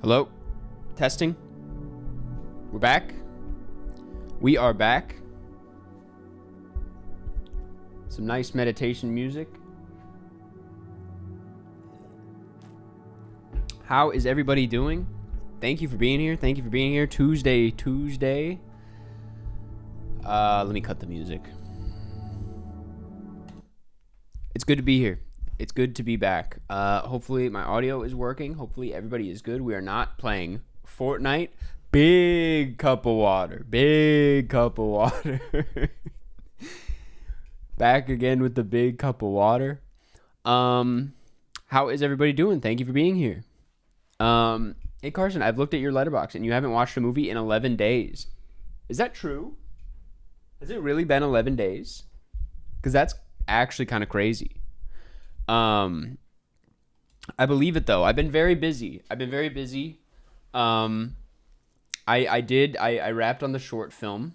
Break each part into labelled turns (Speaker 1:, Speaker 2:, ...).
Speaker 1: Hello? Testing? We're back? We are back. Some nice meditation music. How is everybody doing? Thank you for being here. Thank you for being here. Tuesday. Let me cut the music. It's good to be here. It's good to be back. Hopefully my audio is working. Hopefully everybody is good. We are not playing Fortnite. Big cup of water. Big cup of water. Back again with the big cup of water. How is everybody doing? Thank you for being here. Hey Karsten, I've looked at your letterbox and you haven't watched a movie in 11 days. Is that true? Has it really been 11 days? Because that's actually kind of crazy. I believe it though. I've been very busy. I wrapped on the short film,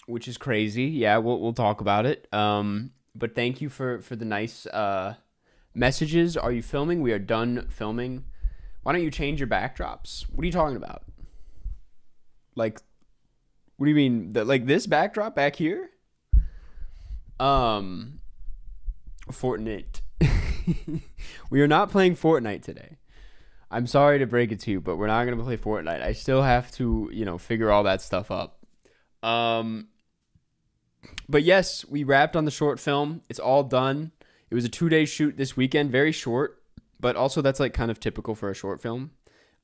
Speaker 1: which is crazy. Yeah, we'll talk about it. But thank you for the nice messages. Are you filming? We are done filming. Why don't you change your backdrops? What are you talking about? Like, what do you mean? Like this backdrop back here? Fortnite. We are not playing Fortnite today. I'm sorry to break it to you, but we're not going to play Fortnite. I still have to, figure all that stuff up. But yes, we wrapped on the short film. It's all done. It was a 2-day shoot this weekend. Very short, but also that's like kind of typical for a short film.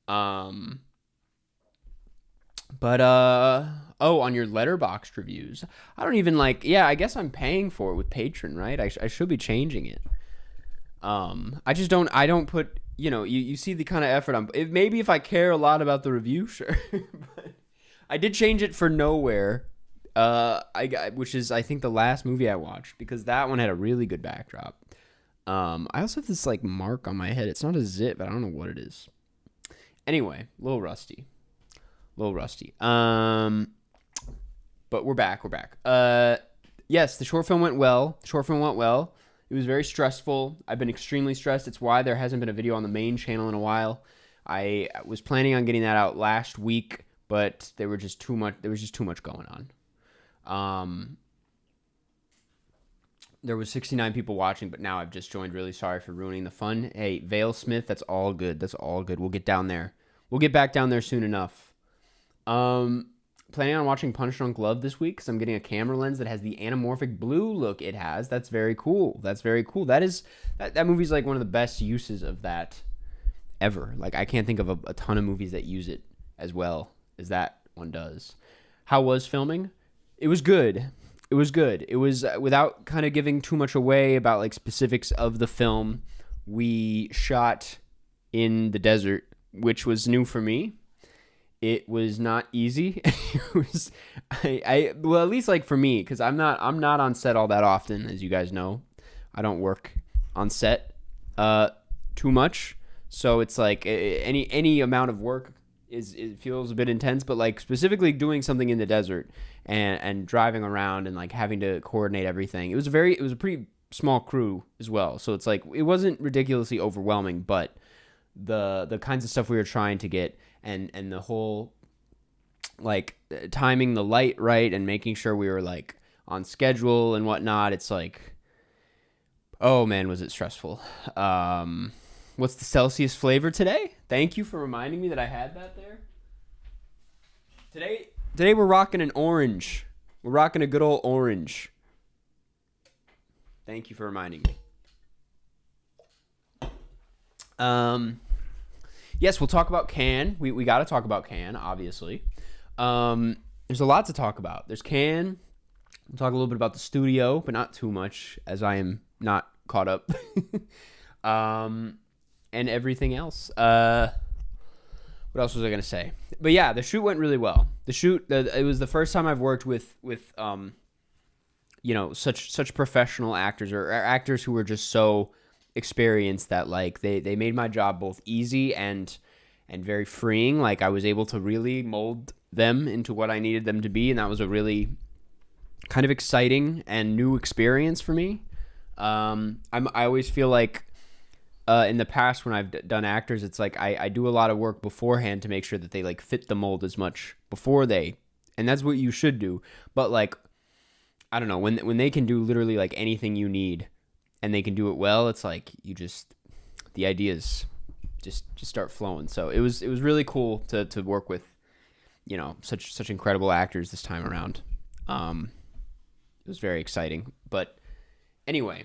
Speaker 1: On your Letterboxd reviews, I don't even I guess I'm paying for it with Patreon, right? I should be changing it. I don't put, you see the kind of effort maybe if I care a lot about the review, sure. But I did change it for Nowhere, which is, I think, the last movie I watched, because that one had a really good backdrop. I also have this mark on my head. It's not a zit, but I don't know what it is. Anyway, a little rusty. But we're back. Yes, the short film went well. It was very stressful. I've been extremely stressed. It's why there hasn't been a video on the main channel in a while. I was planning on getting that out last week, but there was just too much going on. There was 69 people watching, but now I've just joined. Really sorry for ruining the fun. Hey, Vale Smith, that's all good. We'll get down there. We'll get back down there soon enough. Planning on watching Punch Drunk Love this week because I'm getting a camera lens that has the anamorphic blue look it has. That's very cool. That movie's one of the best uses of that ever. I can't think of a ton of movies that use it as well as that one does. How was filming? It was good. It was without kind of giving too much away about specifics of the film. We shot in the desert, which was new for me. It was not easy. It was, well, at least for me, because I'm not on set all that often, as you guys know. I don't work on set too much, so it's any amount of work it feels a bit intense. But specifically doing something in the desert and driving around and having to coordinate everything. It was a pretty small crew as well, so it's it wasn't ridiculously overwhelming, but the kinds of stuff we were trying to get. And the whole timing the light right and making sure we were on schedule and whatnot. It's oh man, was it stressful. What's the Celsius flavor today? Thank you for reminding me that I had that there. Today we're rocking an orange. We're rocking a good old orange. Thank you for reminding me. Yes, we'll talk about Cannes. We got to talk about Cannes, obviously. There's a lot to talk about. There's Cannes. We'll talk a little bit about the studio, but not too much, as I am not caught up. And everything else. What else was I going to say? But yeah, the shoot went really well. It was the first time I've worked with such professional actors or actors who were just so experience that they made my job both easy and very freeing. I was able to really mold them into what I needed them to be, and that was a really kind of exciting and new experience for me. I always feel in the past when I've done actors, it's like I do a lot of work beforehand to make sure that they like fit the mold as much before they, and that's what you should do. But like, I don't know, when they can do literally like anything you need and they can do it well, it's like the ideas just start flowing. So it was really cool to work with, you know, such incredible actors this time around. It was very exciting. But anyway,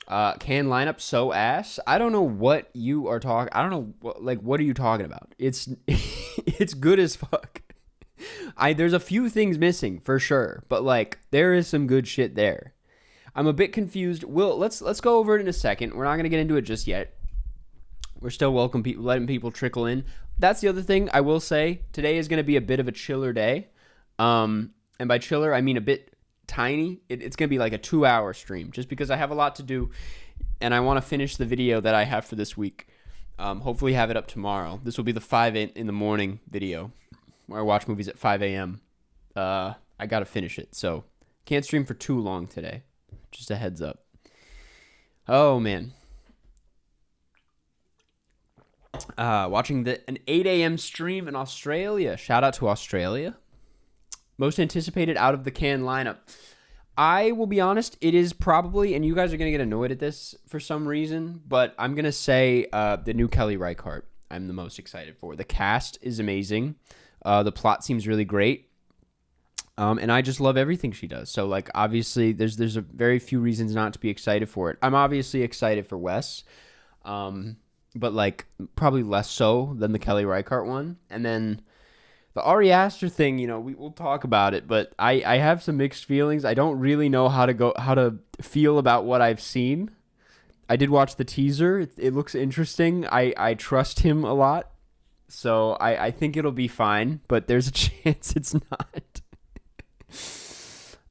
Speaker 1: can lineup so ass. I don't know what you are talking. I don't know what are you talking about? It's it's good as fuck. There's a few things missing for sure, but like there is some good shit there. I'm a bit confused. Let's go over it in a second. We're not gonna get into it just yet. We're still letting people trickle in. That's the other thing I will say. Today is gonna be a bit of a chiller day, and by chiller I mean a bit tiny. It's gonna be like a 2-hour stream, just because I have a lot to do, and I want to finish the video that I have for this week. Hopefully have it up tomorrow. This will be the 5 in the morning video, where I watch movies at 5 a.m. I gotta finish it, so can't stream for too long today. Just a heads up. Oh, man. Watching an 8 a.m. stream in Australia. Shout out to Australia. Most anticipated out of the can lineup. I will be honest, it is probably, and you guys are going to get annoyed at this for some reason, but I'm going to say the new Kelly Reichardt I'm the most excited for. The cast is amazing. The plot seems really great. And I just love everything she does. So, like, obviously, there's a very few reasons not to be excited for it. I'm obviously excited for Wes, but, like, probably less so than the Kelly Reichardt one. And then the Ari Aster thing, you know, we'll talk about it, but I have some mixed feelings. I don't really know how to feel about what I've seen. I did watch the teaser. It looks interesting. I trust him a lot. So I think it'll be fine, but there's a chance it's not.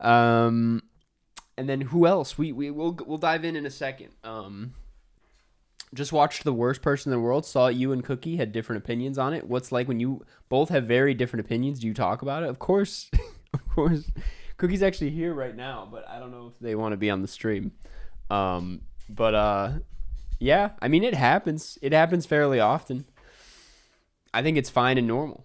Speaker 1: And then who else? We'll dive in a second. Just watched The Worst Person in the World. Saw you and Cookie had different opinions on it. What's like when you both have very different opinions? Do you talk about it? Of course, of course. Cookie's actually here right now, but I don't know if they want to be on the stream. Yeah. I mean, it happens. It happens fairly often. I think it's fine and normal.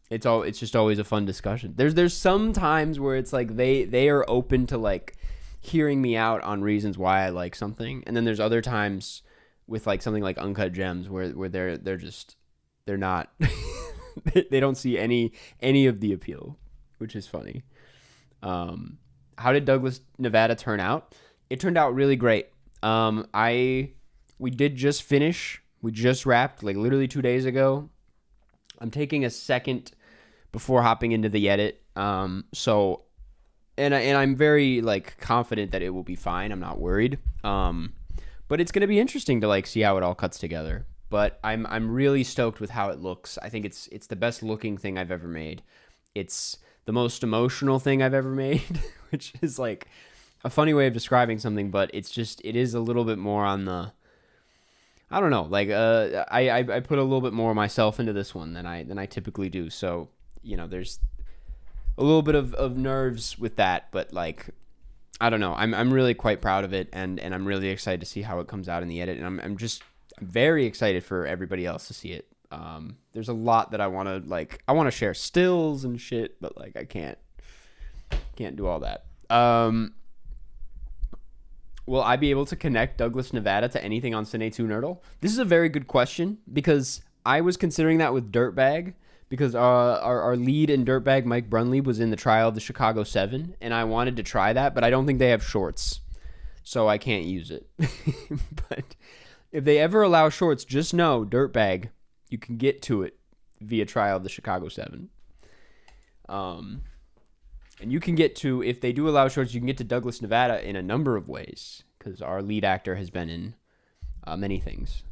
Speaker 1: It's just always a fun discussion. There's some times where it's like they are open to like hearing me out on reasons why I like something, and then there's other times with like something like Uncut Gems where they're not they don't see any of the appeal, which is funny. How did Douglas, Nevada turn out? It turned out really great. We did just finish. We just wrapped like literally 2 days ago. I'm taking a second before hopping into the edit. So I'm very like confident that it will be fine. I'm not worried. But it's going to be interesting to like see how it all cuts together. But I'm really stoked with how it looks. I think it's the best looking thing I've ever made. It's the most emotional thing I've ever made, which is like a funny way of describing something, but it is a little bit more on the, I don't know, like I put a little bit more of myself into this one than I typically do. So, you know, there's a little bit of nerves with that, but like, I don't know. I'm really quite proud of it, and I'm really excited to see how it comes out in the edit, and I'm just very excited for everybody else to see it. There's a lot that I want to share stills and shit, but like I can't do all that. Will I be able to connect Douglas, Nevada to anything on Cine 2 Nerdle? This is a very good question, because I was considering that with Dirtbag, because our lead in Dirtbag, Mike Brunley, was in the trial of the Chicago 7, and I wanted to try that, but I don't think they have shorts, so I can't use it. But if they ever allow shorts, just know, Dirtbag, you can get to it via trial of the Chicago 7. And you can get to, if they do allow shorts, you can get to Douglas, Nevada in a number of ways, because our lead actor has been in many things.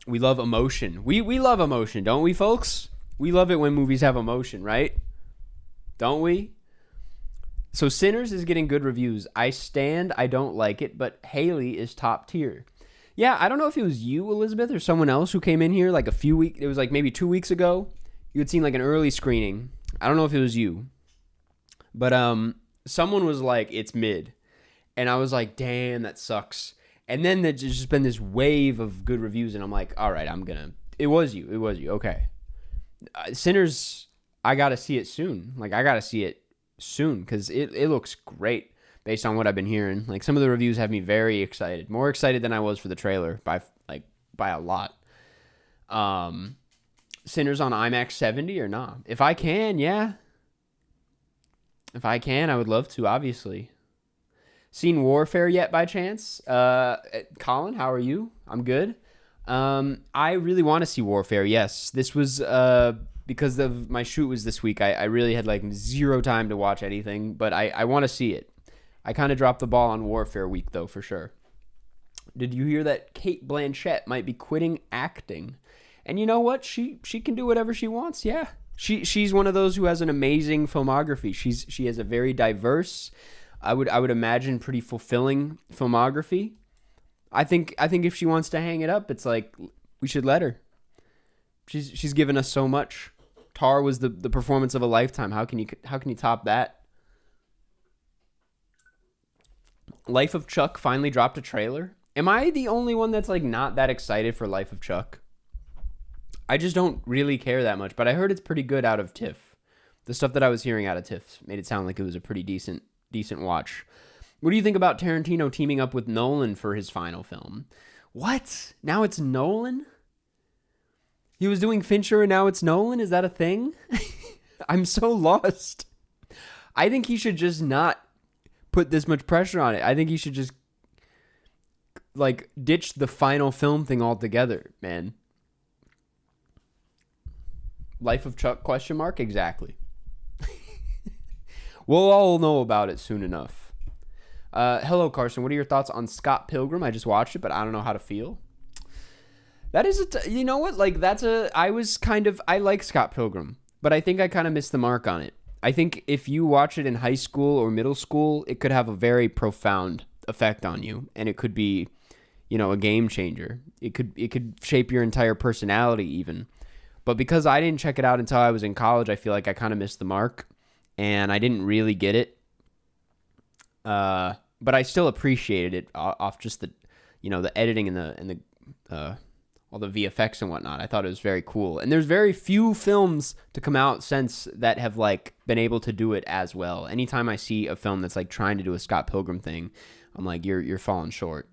Speaker 1: We love emotion. We love emotion, don't we, folks? We love it when movies have emotion, right? Don't we? So Sinners is getting good reviews. I don't like it, but Haley is top tier. Yeah, I don't know if it was you, Elizabeth, or someone else who came in here like it was like maybe 2 weeks ago. You had seen like an early screening. I don't know if it was you. But someone was like, it's mid. And I was like, damn, that sucks. And then there's just been this wave of good reviews, and I'm like, all right, it was you. Okay. Sinners, I got to see it soon. Like, I got to see it soon because it looks great based on what I've been hearing. Like, some of the reviews have me very excited. More excited than I was for the trailer by a lot. Sinners on IMAX 70 or not? If I can, yeah. If I can, I would love to, obviously. Seen Warfare yet by chance? Colin, how are you? I'm good. I really want to see Warfare, yes. This was because of my shoot was this week. I really had like zero time to watch anything, but I want to see it. I kind of dropped the ball on Warfare week, though, for sure. Did you hear that Cate Blanchett might be quitting acting? And you know what? She can do whatever she wants, yeah. She's one of those who has an amazing filmography. She has a very diverse, I would imagine, pretty fulfilling filmography. I think if she wants to hang it up, it's like we should let her. She's given us so much. Tar was the performance of a lifetime. How can you top that? Life of Chuck finally dropped a trailer. Am I the only one that's like not that excited for Life of Chuck? I just don't really care that much, but I heard it's pretty good out of TIFF. The stuff that I was hearing out of TIFF made it sound like it was a pretty decent watch. What do you think about Tarantino teaming up with Nolan for his final film? What? Now it's Nolan? He was doing Fincher and now it's Nolan? Is that a thing? I'm so lost. I think he should just not put this much pressure on it. I think he should just like ditch the final film thing altogether, man. Life of Chuck ? Exactly. We'll all know about it soon enough. Hello, Karsten. What are your thoughts on Scott Pilgrim? I just watched it, but I don't know how to feel. That is you know what? Like, I like Scott Pilgrim, but I think I kind of missed the mark on it. I think if you watch it in high school or middle school, it could have a very profound effect on you, and it could be, a game changer. It could shape your entire personality even. But because I didn't check it out until I was in college, I feel like I kind of missed the mark, and I didn't really get it. But I still appreciated it off just the, the editing and the all the VFX and whatnot. I thought it was very cool. And there's very few films to come out since that have like been able to do it as well. Anytime I see a film that's like trying to do a Scott Pilgrim thing, I'm like, you're falling short.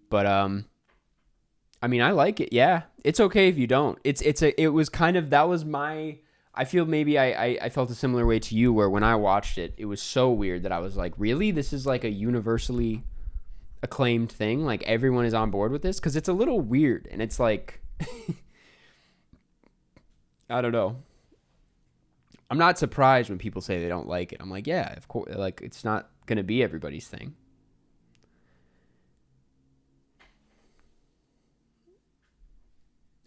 Speaker 1: But I mean, I like it. Yeah, it's okay if you don't. I feel maybe I felt a similar way to you, where when I watched it, it was so weird that I was like, really? This is like a universally acclaimed thing? Like, everyone is on board with this? Because it's a little weird, and it's like, I don't know. I'm not surprised when people say they don't like it. I'm like, yeah, of course. Like, it's not going to be everybody's thing.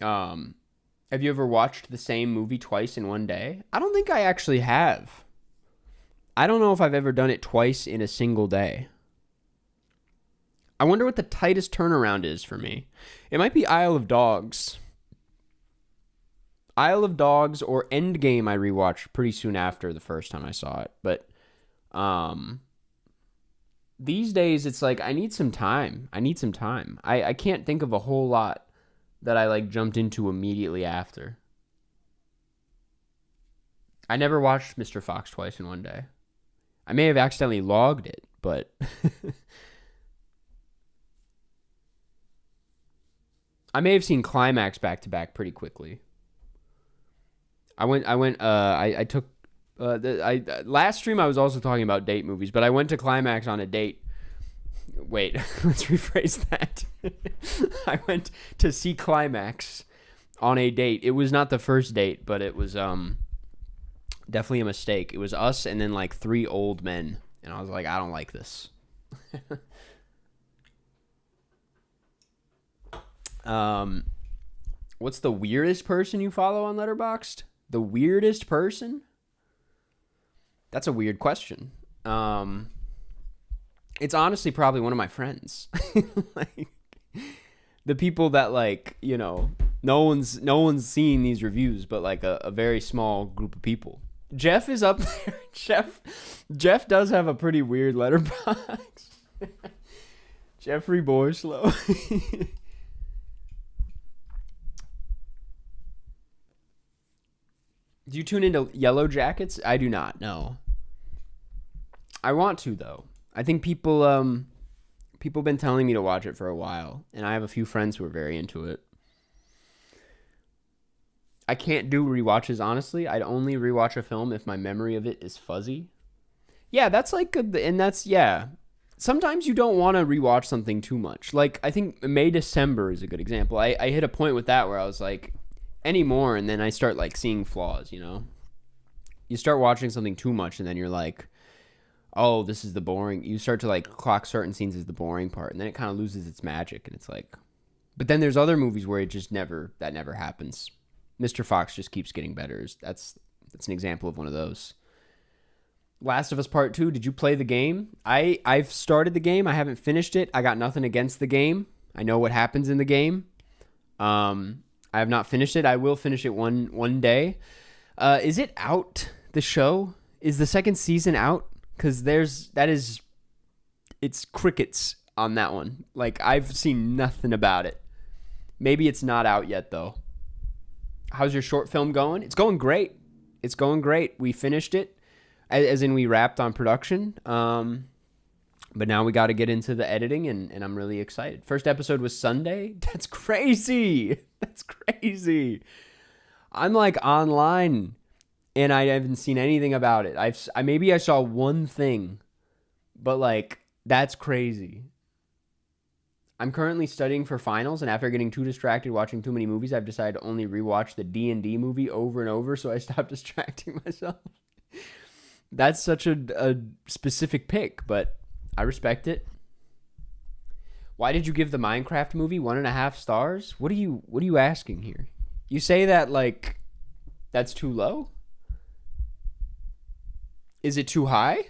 Speaker 1: Have you ever watched the same movie twice in one day? I don't think I actually have. I don't know if I've ever done it twice in a single day. I wonder what the tightest turnaround is for me. It might be Isle of Dogs. Isle of Dogs or Endgame I rewatched pretty soon after the first time I saw it. But these days it's like I need some time. I can't think of a whole lot that I like jumped into immediately after. I never watched Mr. Fox twice in one day. I may have accidentally logged it, but I may have seen Climax back to back pretty quickly. I took last stream I was also talking about date movies, but I went to Climax on a date. Wait, let's rephrase that. I went to see Climax on a date. It was not the first date, but it was definitely a mistake. It was us and then like 3 old men, and I was like, I don't like this. What's the weirdest person you follow on Letterboxd? The weirdest person? That's a weird question. It's honestly probably one of my friends. Like, the people that, like, no one's seeing these reviews, but like a very small group of people. Jeff is up there. Jeff does have a pretty weird letterbox. Jeffrey Borslow. Do you tune into Yellow Jackets? I do not, no. I want to, though. I think people have been telling me to watch it for a while, and I have a few friends who are very into it. I can't do rewatches, honestly. I'd only rewatch a film if my memory of it is fuzzy. Yeah, that's like good, and that's, yeah. Sometimes you don't want to rewatch something too much. Like, I think May December is a good example. I hit a point with that where I was like, anymore, and then I start like seeing flaws, you know? You start watching something too much, and then you're like, oh, this is the boring. You start to like clock certain scenes as the boring part, and then it kind of loses its magic, and it's like, but then there's other movies where it just never happens. Mr. Fox just keeps getting better. That's an example of one of those. Last of Us Part 2, did you play the game? I've started the game. I haven't finished it. I got nothing against the game. I know what happens in the game. I have not finished it. I will finish it one day. Is it out, the show? Is the second season out? Because it's crickets on that one. Like, I've seen nothing about it. Maybe it's not out yet, though. How's your short film going? It's going great. It's going great. We finished it, as in we wrapped on production. But now we got to get into the editing, and I'm really excited. First episode was Sunday. That's crazy. That's crazy. I'm like online, and I haven't seen anything about it. Maybe I saw one thing, but like, that's crazy. I'm currently studying for finals, and after getting too distracted watching too many movies, I've decided to only rewatch the D&D movie over and over, so I stopped distracting myself. That's such a specific pick, but I respect it. Why did you give the Minecraft movie 1.5 stars? What are you asking here? You say that like that's too low? Is it too high?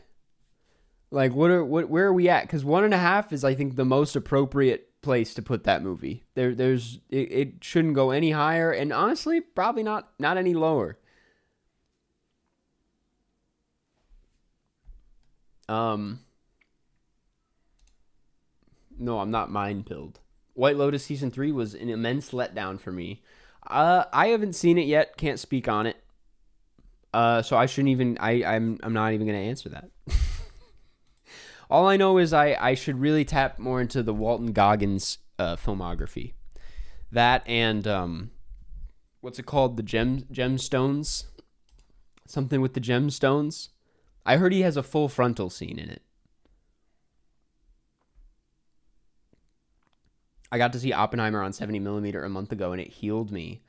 Speaker 1: Like where are we at? Because 1.5 is, I think, the most appropriate place to put that movie. It shouldn't go any higher, and honestly, probably not any lower. No, I'm not mind-pilled. White Lotus Season 3 was an immense letdown for me. I haven't seen it yet. Can't speak on it. So I shouldn't even... I'm not even going to answer that. All I know is I should really tap more into the Walton Goggins filmography. That and... what's it called? The Gemstones? Something with the Gemstones? I heard he has a full frontal scene in it. I got to see Oppenheimer on 70mm a month ago, and it healed me.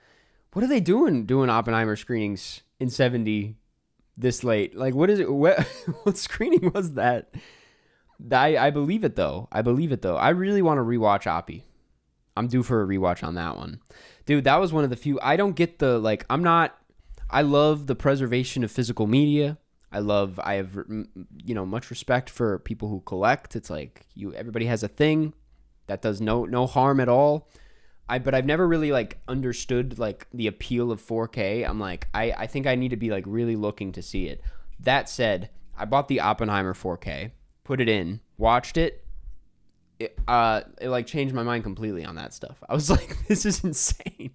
Speaker 1: What are they doing Oppenheimer screenings in 70 this late? Like, what is it? What screening was that? I believe it, though. I really want to rewatch Oppie. I'm due for a rewatch on that one. Dude, that was one of the few. I don't get the, like, I love the preservation of physical media. I have, much respect for people who collect. It's like, everybody has a thing. That does no harm at all. But I've never really like understood like the appeal of 4K. I'm like, I think I need to be like really looking to see it. That said, I bought the Oppenheimer 4K, put it in, watched it. It like changed my mind completely on that stuff. I was like, this is insane.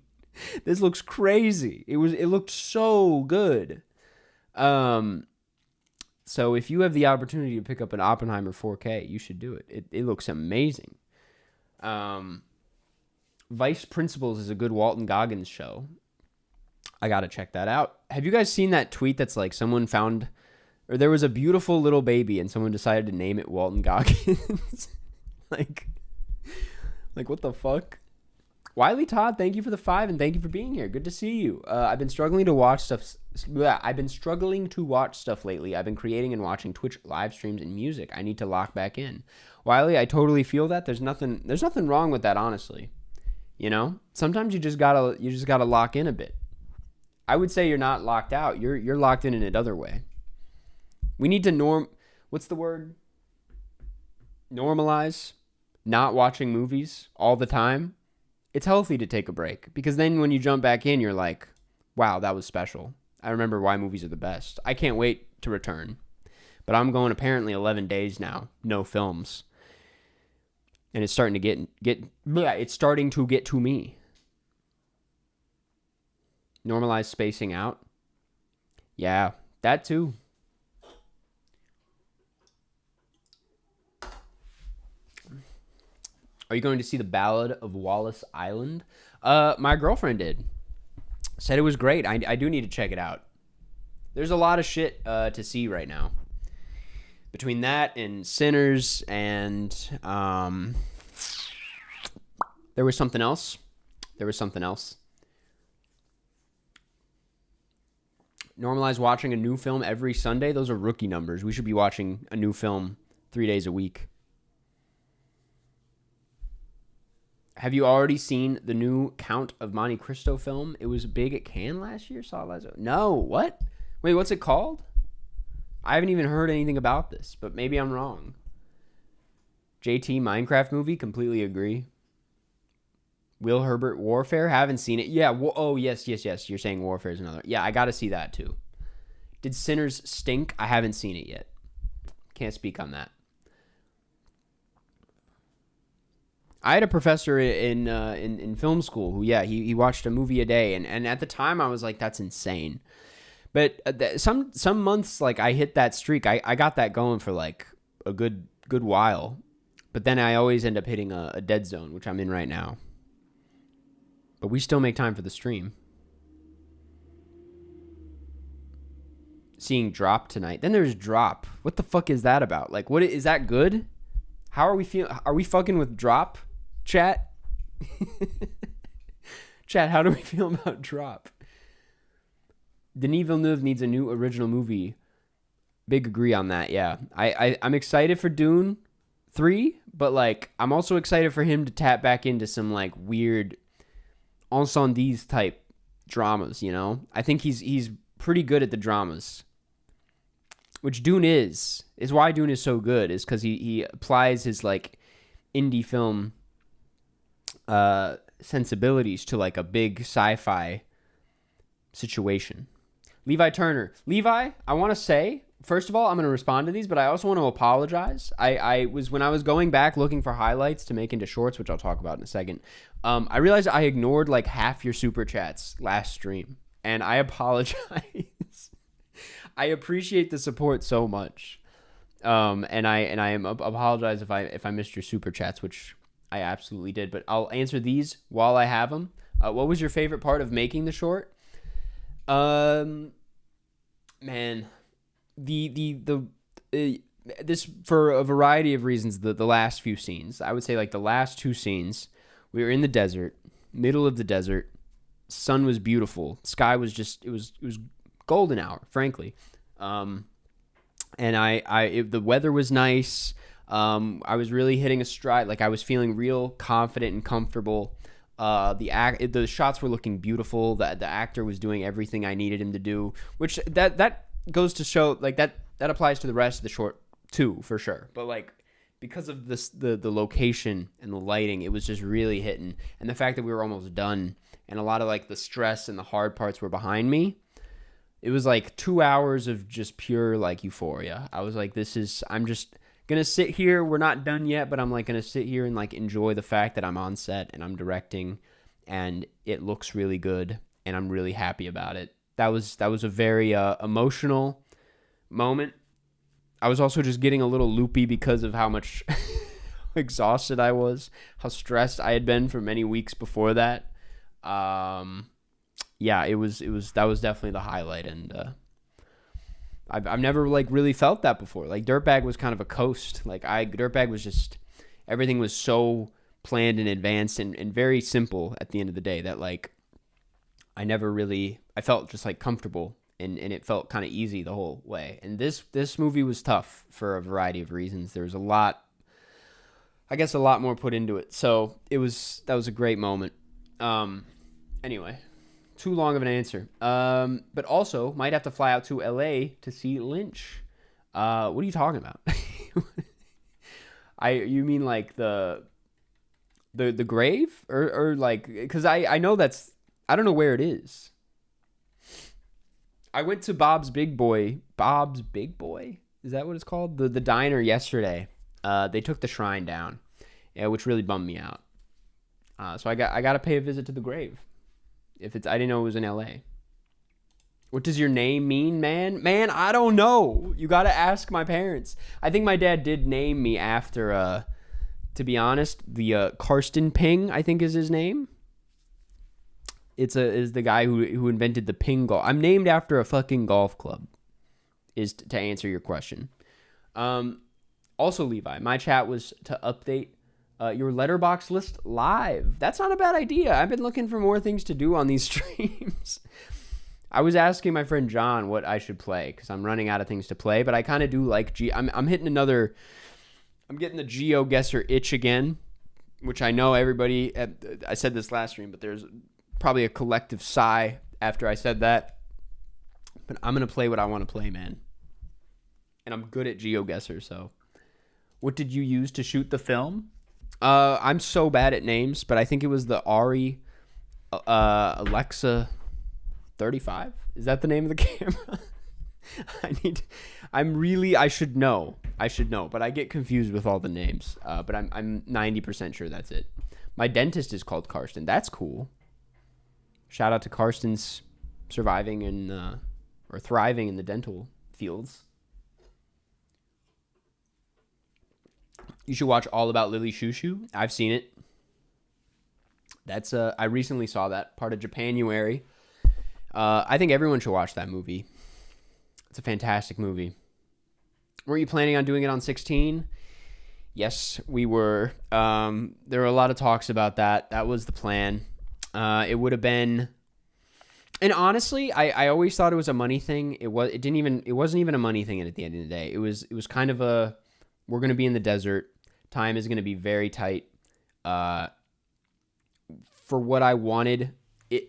Speaker 1: This looks crazy. It looked so good. So if you have the opportunity to pick up an Oppenheimer 4K, you should do it. It looks amazing. Vice Principals is a good Walton Goggins show. I gotta check that out. Have you guys seen that tweet that's like someone found, or there was a beautiful little baby and someone decided to name it Walton Goggins? like what the fuck? Wiley Todd, thank you for the 5 and thank you for being here. Good to see you. I've been struggling to watch stuff. I've been struggling to watch stuff lately. I've been creating and watching Twitch live streams and music. I need to lock back in. Wiley, I totally feel that. There's nothing wrong with that, honestly. You know, sometimes you just gotta lock in a bit. I would say you're not locked out. You're locked in another way. We need to what's the word? Normalize not watching movies all the time. It's healthy to take a break because then when you jump back in, you're like, wow, that was special. I remember why movies are the best. I can't wait to return. But I'm going apparently 11 days now, no films. And it's starting to it's starting to get to me. Normalize spacing out. Yeah, that too. Are you going to see the Ballad of Wallace Island? My girlfriend did. Said it was great. I do need to check it out. There's a lot of shit to see right now. Between that and Sinners and there was something else. Normalize watching a new film every Sunday. Those are rookie numbers. We should be watching a new film 3 days a week. Have you already seen the new Count of Monte Cristo film? It was big at Cannes last year. Saw it last year. No, what? Wait, what's it called? I haven't even heard anything about this, but maybe I'm wrong. JT Minecraft movie, completely agree. Will Herbert Warfare, haven't seen it. Yeah, yes. You're saying Warfare is another. Yeah, I got to see that too. Did Sinners stink? I haven't seen it yet. Can't speak on that. I had a professor in film school who, he watched a movie a day, and at the time I was like, that's insane. But some months, like, I hit that streak. I got that going for like a good while, but then I always end up hitting a dead zone, which I'm in right now. But we still make time for the stream. Seeing Drop tonight. Then there's Drop. What the fuck is that about? Like, what is that good? How are we feeling? Are we fucking with Drop? Chat? Chat, how do we feel about Drop? Denis Villeneuve needs a new original movie. Big agree on that, yeah. I'm excited for Dune 3, but, like, I'm also excited for him to tap back into some, like, weird ensembles type dramas, you know? I think he's pretty good at the dramas. Which Dune is why Dune is so good, is because he applies his, like, indie film sensibilities to, like, a big sci-fi situation. Levi Turner. Levi, I want to say, first of all, I'm going to respond to these, but I also want to apologize. When I was going back looking for highlights to make into shorts, which I'll talk about in a second, I realized I ignored like half your super chats last stream, and I apologize. I appreciate the support so much. And I apologize if I missed your super chats, which I absolutely did, but I'll answer these while I have them. What was your favorite part of making the short? Man, this, for a variety of reasons, the last few scenes, I would say, like, the last two scenes, we were in the desert, middle of the desert, sun was beautiful, sky was just, it was golden hour, frankly. And the weather was nice. I was really hitting a stride. Like, I was feeling real confident and comfortable. The shots were looking beautiful. The actor was doing everything I needed him to do, which that goes to show, like, that applies to the rest of the short too, for sure. But, like, because of this, the location and the lighting, it was just really hitting, and the fact that we were almost done, and a lot of, like, the stress and the hard parts were behind me. It was like 2 hours of just pure, like, euphoria. I was like, I'm just gonna sit here. We're not done yet, but I'm, like, gonna sit here and, like, enjoy the fact that I'm on set and I'm directing, and it looks really good, and I'm really happy about it. That was a very emotional moment. I was also just getting a little loopy because of how much exhausted I was, how stressed I had been for many weeks before that. Yeah, that was definitely the highlight, and I've never, like, really felt that before. Like, Dirtbag was kind of a coast. Like, Dirtbag was just, everything was so planned in advance and very simple at the end of the day that, like, I felt just, like, comfortable, and it felt kind of easy the whole way. And this movie was tough for a variety of reasons. There was a lot more put into it. So that was a great moment. Anyway, too long of an answer. But also might have to fly out to LA to see Lynch. What are you talking about? You mean like the grave, or like, because I know I don't know where it is. I went to Bob's Big Boy. Bob's Big Boy? Is that what it's called? The diner yesterday. They took the shrine down, which really bummed me out. So I got to pay a visit to the grave. I didn't know it was in LA. What does your name mean, man? Man, I don't know. You got to ask my parents. I think my dad did name me after, to be honest, the Karsten ping, I think is his name. Is the guy who invented the ping golf. I'm named after a fucking golf club, is to answer your question. Also, Levi, my chat was to update your letterbox list live. That's not a bad idea. I've been looking for more things to do on these streams. I was asking my friend John what I should play because I'm running out of things to play, but I kind of do like I'm getting the Geoguessr itch again, which I know everybody, I said this last stream, but there's probably a collective sigh after I said that. But I'm going to play what I want to play, man. And I'm good at Geoguessr, so. What did you use to shoot the film? I'm so bad at names, but I think it was the Ari Alexa 35. Is that the name of the camera? I should know, but I get confused with all the names. But I'm 90% sure that's it. My dentist is called Karsten. That's cool. Shout out to Karsten's surviving or thriving in the dental fields. You should watch All About Lily Shushu. I've seen it. That's I recently saw that part of Japanuary. I think everyone should watch that movie. It's a fantastic movie. Were you planning on doing it on 16? Yes, we were. There were a lot of talks about that. That was the plan. It would have been, and honestly, I always thought it was a money thing. It wasn't even a money thing at the end of the day. It was kind of we're going to be in the desert. Time is going to be very tight. For what I wanted,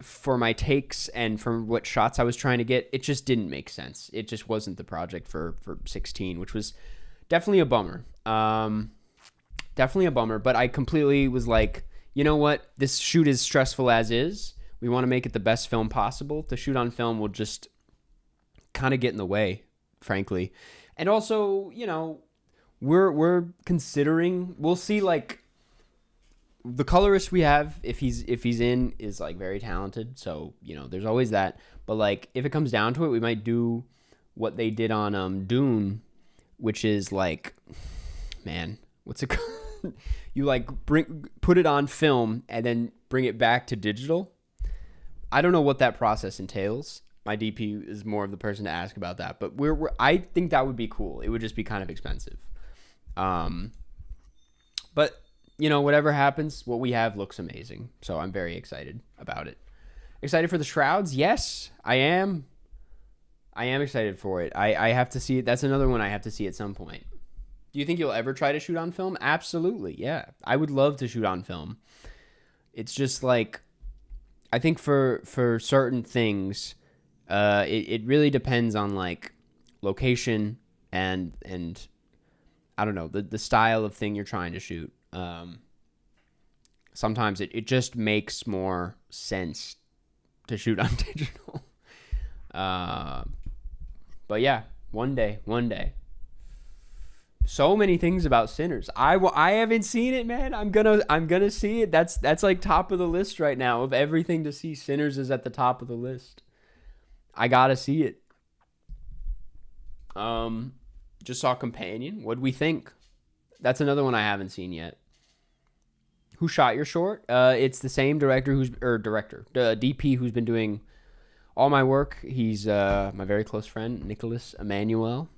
Speaker 1: for my takes and from what shots I was trying to get, it just didn't make sense. It just wasn't the project for 16, which was definitely a bummer. Definitely a bummer, but I completely was like, you know what? This shoot is stressful as is. We want to make it the best film possible. To shoot on film will just kind of get in the way, frankly. And also, you know, we're considering, we'll see, like, the colorist we have, if he's in, is like very talented, so you know there's always that. But like if it comes down to it, we might do what they did on Dune, which is like, man, what's it called? You like put it on film and then bring it back to digital. I don't know what that process entails. My DP is more of the person to ask about that, but I think that would be cool. It would just be kind of expensive. But you know, whatever happens, what we have looks amazing. So I'm very excited about it. Excited for the shrouds? Yes, I am. I am excited for it. I have to see it. That's another one I have to see at some point. Do you think you'll ever try to shoot on film? Absolutely, yeah. I would love to shoot on film. It's just like, I think for certain things, it really depends on like location and I don't know, the style of thing you're trying to shoot. Sometimes it just makes more sense to shoot on digital. But yeah, one day. So many things about Sinners. I haven't seen it, man. I'm gonna see it. That's like top of the list right now of everything to see. Sinners is at the top of the list. I gotta see it. Just saw Companion. What'd we think? That's another one I haven't seen yet. Who shot your short? It's the same DP who's been doing all my work. He's my very close friend, Nicholas Emmanuel.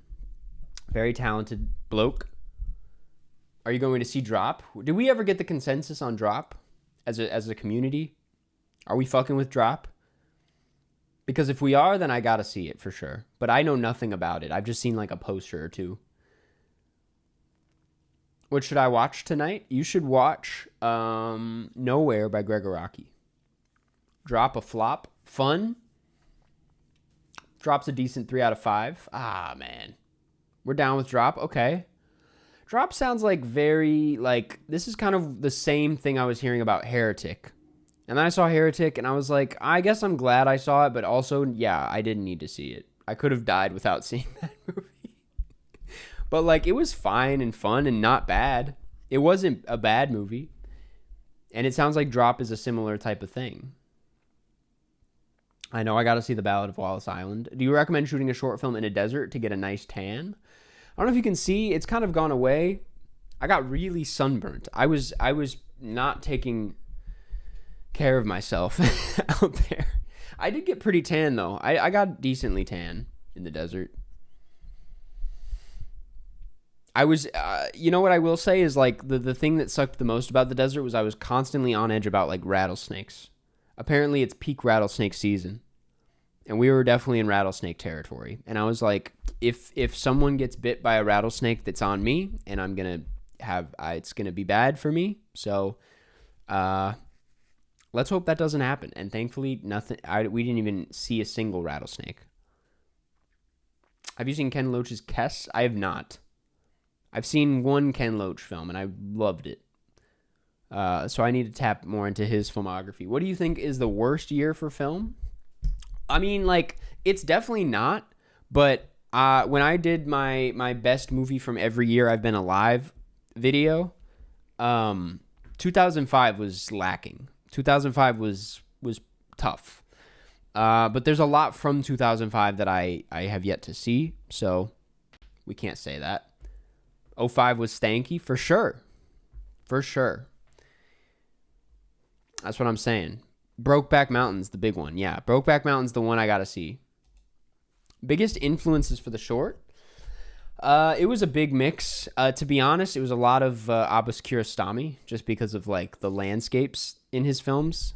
Speaker 1: Very talented bloke. Are you going to see Drop? Did we ever get the consensus on Drop as a community? Are we fucking with Drop? Because if we are, then I gotta see it for sure. But I know nothing about it. I've just seen like a poster or two. What should I watch tonight? You should watch Nowhere by Gregoraki. Drop a flop. Fun. Drop's a decent 3 out of 5. Ah, man. We're down with Drop. Okay. Drop sounds like very, like, this is kind of the same thing I was hearing about Heretic. And then I saw Heretic, and I was like, I guess I'm glad I saw it, but also, yeah, I didn't need to see it. I could have died without seeing that movie. But, like, it was fine and fun and not bad. It wasn't a bad movie. And it sounds like Drop is a similar type of thing. I know I got to see The Ballad of Wallace Island. Do you recommend shooting a short film in a desert to get a nice tan? I don't know if you can see. It's kind of gone away. I got really sunburnt. I was not taking care of myself out there. I did get pretty tan, though. I got decently tan in the desert. I was, you know what I will say is, like, the thing that sucked the most about the desert was I was constantly on edge about, like, rattlesnakes. Apparently, it's peak rattlesnake season. And we were definitely in rattlesnake territory. And I was like, if someone gets bit by a rattlesnake, that's on me. And I'm going to have, it's going to be bad for me. So, let's hope that doesn't happen. And thankfully, we didn't even see a single rattlesnake. Have you seen Ken Loach's Kess? I have not. I've seen one Ken Loach film, and I loved it. So I need to tap more into his filmography. What do you think is the worst year for film? I mean, like, it's definitely not. But when I did my best movie from every year I've been alive video, 2005 was lacking. 2005 was tough. But there's a lot from 2005 that I have yet to see, so we can't say that. 05 was stanky, for sure. For sure. That's what I'm saying. Brokeback Mountain's the big one. Yeah, Brokeback Mountain's the one I gotta see. Biggest influences for the short? It was a big mix. To be honest, it was a lot of Abbas Kiarostami, just because of, like, the landscapes in his films.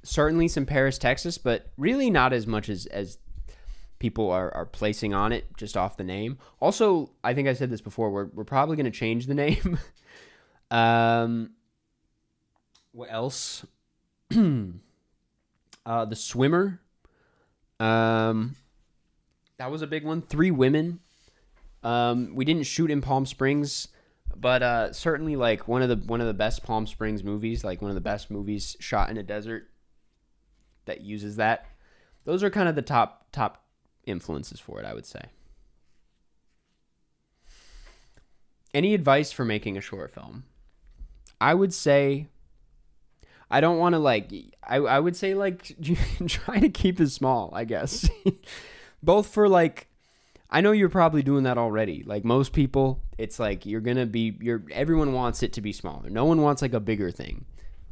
Speaker 1: Certainly some Paris, Texas, but really not as much as people are placing on it just off the name. Also, I think I said this before, we're probably going to change the name. What else? The Swimmer. That was a big one. 3 Women. We didn't shoot in Palm Springs, but certainly, like, one of the best Palm Springs movies, like one of the best movies shot in a desert that uses that. Those are kind of the top influences for it, I would say. Any advice for making a short film? I would say, I don't want to, like, I would say, like, try to keep it small, I guess. Both for, like, I know you're probably doing that already. Like, most people, it's like everyone wants it to be smaller. No one wants, like, a bigger thing.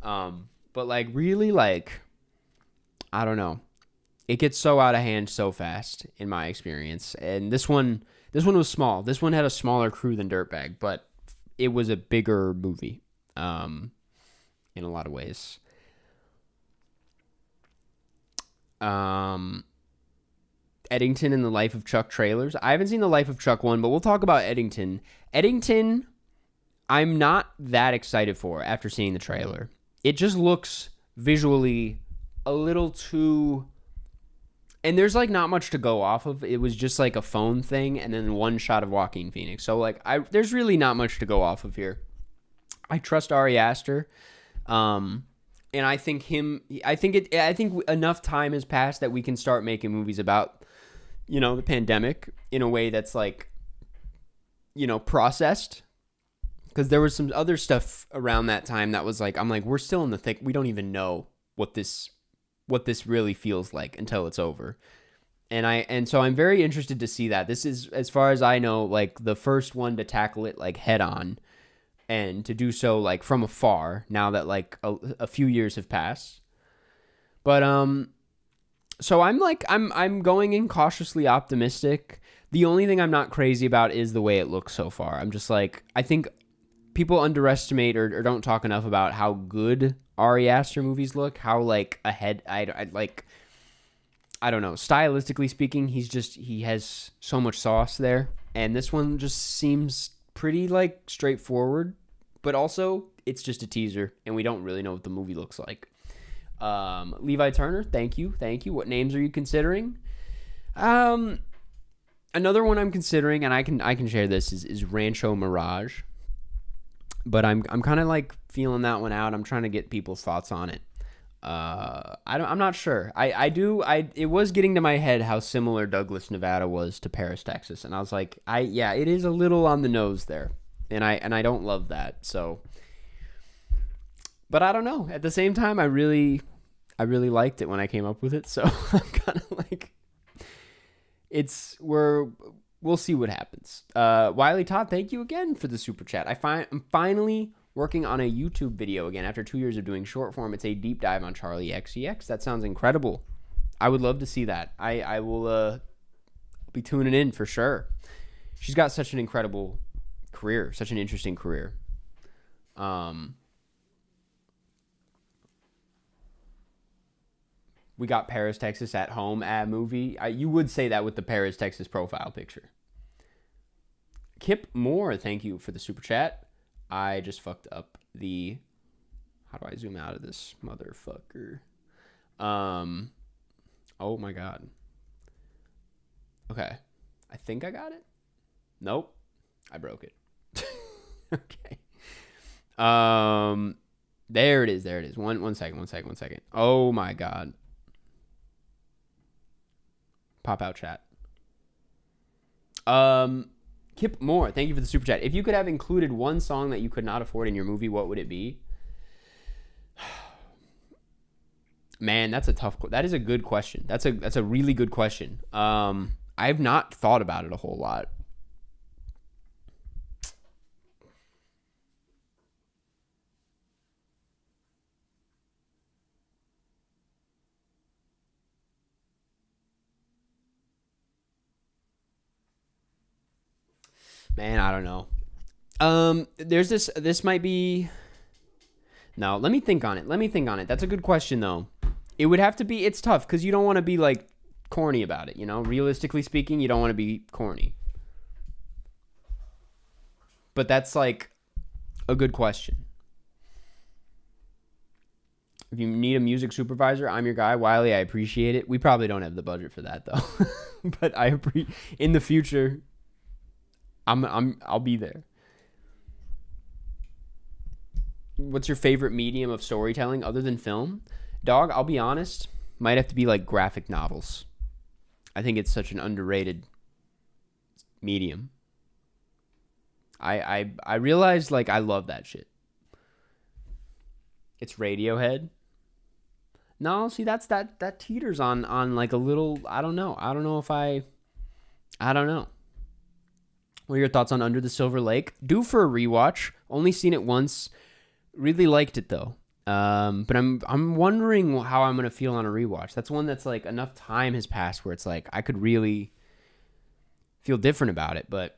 Speaker 1: But, like, really, like, I don't know. It gets so out of hand so fast, in my experience. And this one was small. This one had a smaller crew than Dirtbag, but it was a bigger movie, in a lot of ways. Eddington and the Life of Chuck trailers. I haven't seen the Life of Chuck one, but we'll talk about Eddington. Eddington, I'm not that excited for after seeing the trailer. It just looks visually a little too... And there's, like, not much to go off of. It was just, like, a phone thing and then one shot of Joaquin Phoenix. So, like, there's really not much to go off of here. I trust Ari Aster. And I think I think enough time has passed that we can start making movies about, you know, the pandemic in a way that's, like, you know, processed. Because there was some other stuff around that time that was like, I'm like, we're still in the thick. We don't even know what this really feels like until it's over. And so I'm very interested to see that. This is, as far as I know, like, the first one to tackle it, like, head on, and to do so, like, from afar, now that, like, a few years have passed. But so I'm going in cautiously optimistic. The only thing I'm not crazy about is the way it looks so far. I'm just like, I think people underestimate or don't talk enough about how good Ari Aster movies look, how, like, ahead, I don't know, stylistically speaking, he has so much sauce there, and this one just seems pretty, like, straightforward, but also, it's just a teaser, and we don't really know what the movie looks like. Levi Turner, thank you, what names are you considering? Another one I'm considering, and I can share this, is Rancho Mirage. but I'm kind of like feeling that one out. I'm trying to get people's thoughts on it. I'm not sure. It was getting to my head how similar Douglas, Nevada was to Paris, Texas, and I was like, yeah, it is a little on the nose there, and I don't love that. So, but I don't know. At the same time, I really liked it when I came up with it. So I'm kind of like, we'll see what happens. Wiley Todd, thank you again for the super chat. I'm finally working on a YouTube video again after 2 years of doing short form. It's a deep dive on Charlie XCX. That sounds incredible. I would love to see that. I will be tuning in for sure. She's got such an incredible career, such an interesting career. We got Paris, Texas at home movie. You would say that with the Paris, Texas profile picture. Kip Moore, thank you for the super chat. I just fucked up the... How do I zoom out of this motherfucker? Oh my God. Okay. I think I got it. Nope. I broke it. Okay. There it is. There it is. One second. Oh my God. Pop out chat. Kip Moore, thank you for the super chat. If you could have included one song that you could not afford in your movie, what would it be? Man, that's a tough. That is a good question. That's a really good question. I've not thought about it a whole lot. Man, I don't know. There's this might be... No, let me think on it. That's a good question, though. It would have to be... It's tough, because you don't want to be, like, corny about it, you know? Realistically speaking, you don't want to be corny. But that's, like, a good question. If you need a music supervisor, I'm your guy. Wiley, I appreciate it. We probably don't have the budget for that, though. But in the future... I'll be there. What's your favorite medium of storytelling other than film? Dog, I'll be honest, might have to be like graphic novels. I think it's such an underrated medium. I realized like I love that shit. It's Radiohead. No, see that teeters on like a little, I don't know. I don't know. What are your thoughts on Under the Silver Lake? Due for a rewatch. Only seen it once. Really liked it though. But I'm wondering how I'm gonna feel on a rewatch. That's one that's like enough time has passed where it's like I could really feel different about it. But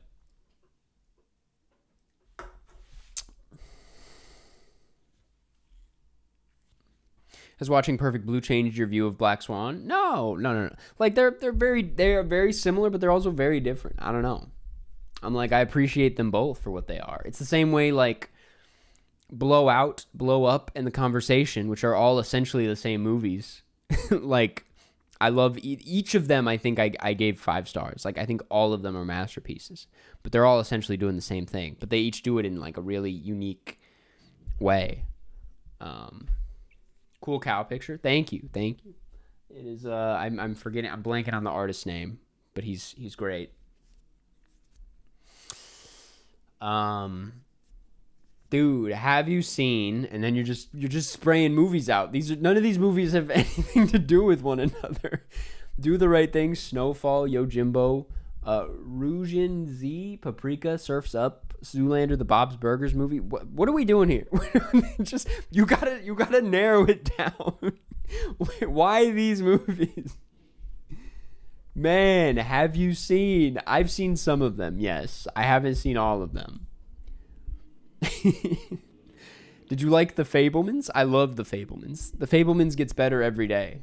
Speaker 1: has watching Perfect Blue changed your view of Black Swan? No. Like they are very similar, but they're also very different. I don't know. I'm like, I appreciate them both for what they are. It's the same way like Blow Out, Blow Up, and The Conversation, which are all essentially the same movies. Like, I love each of them. I think I gave 5 stars. Like, I think all of them are masterpieces. But they're all essentially doing the same thing. But they each do it in like a really unique way. Cool cow picture. Thank you. It is. I'm blanking on the artist's name, but he's great. Dude, have you seen? And then you're just spraying movies out. None of these movies have anything to do with one another. Do the Right Thing, Snowfall, Yojimbo, Rujin Z, Paprika, Surfs Up, Zoolander, the Bob's Burgers movie. What are we doing here? Just you gotta narrow it down. Why these movies? Man, have you seen? I've seen some of them, yes. I haven't seen all of them. Did you like The Fabelmans? I love The Fabelmans. The Fabelmans gets better every day.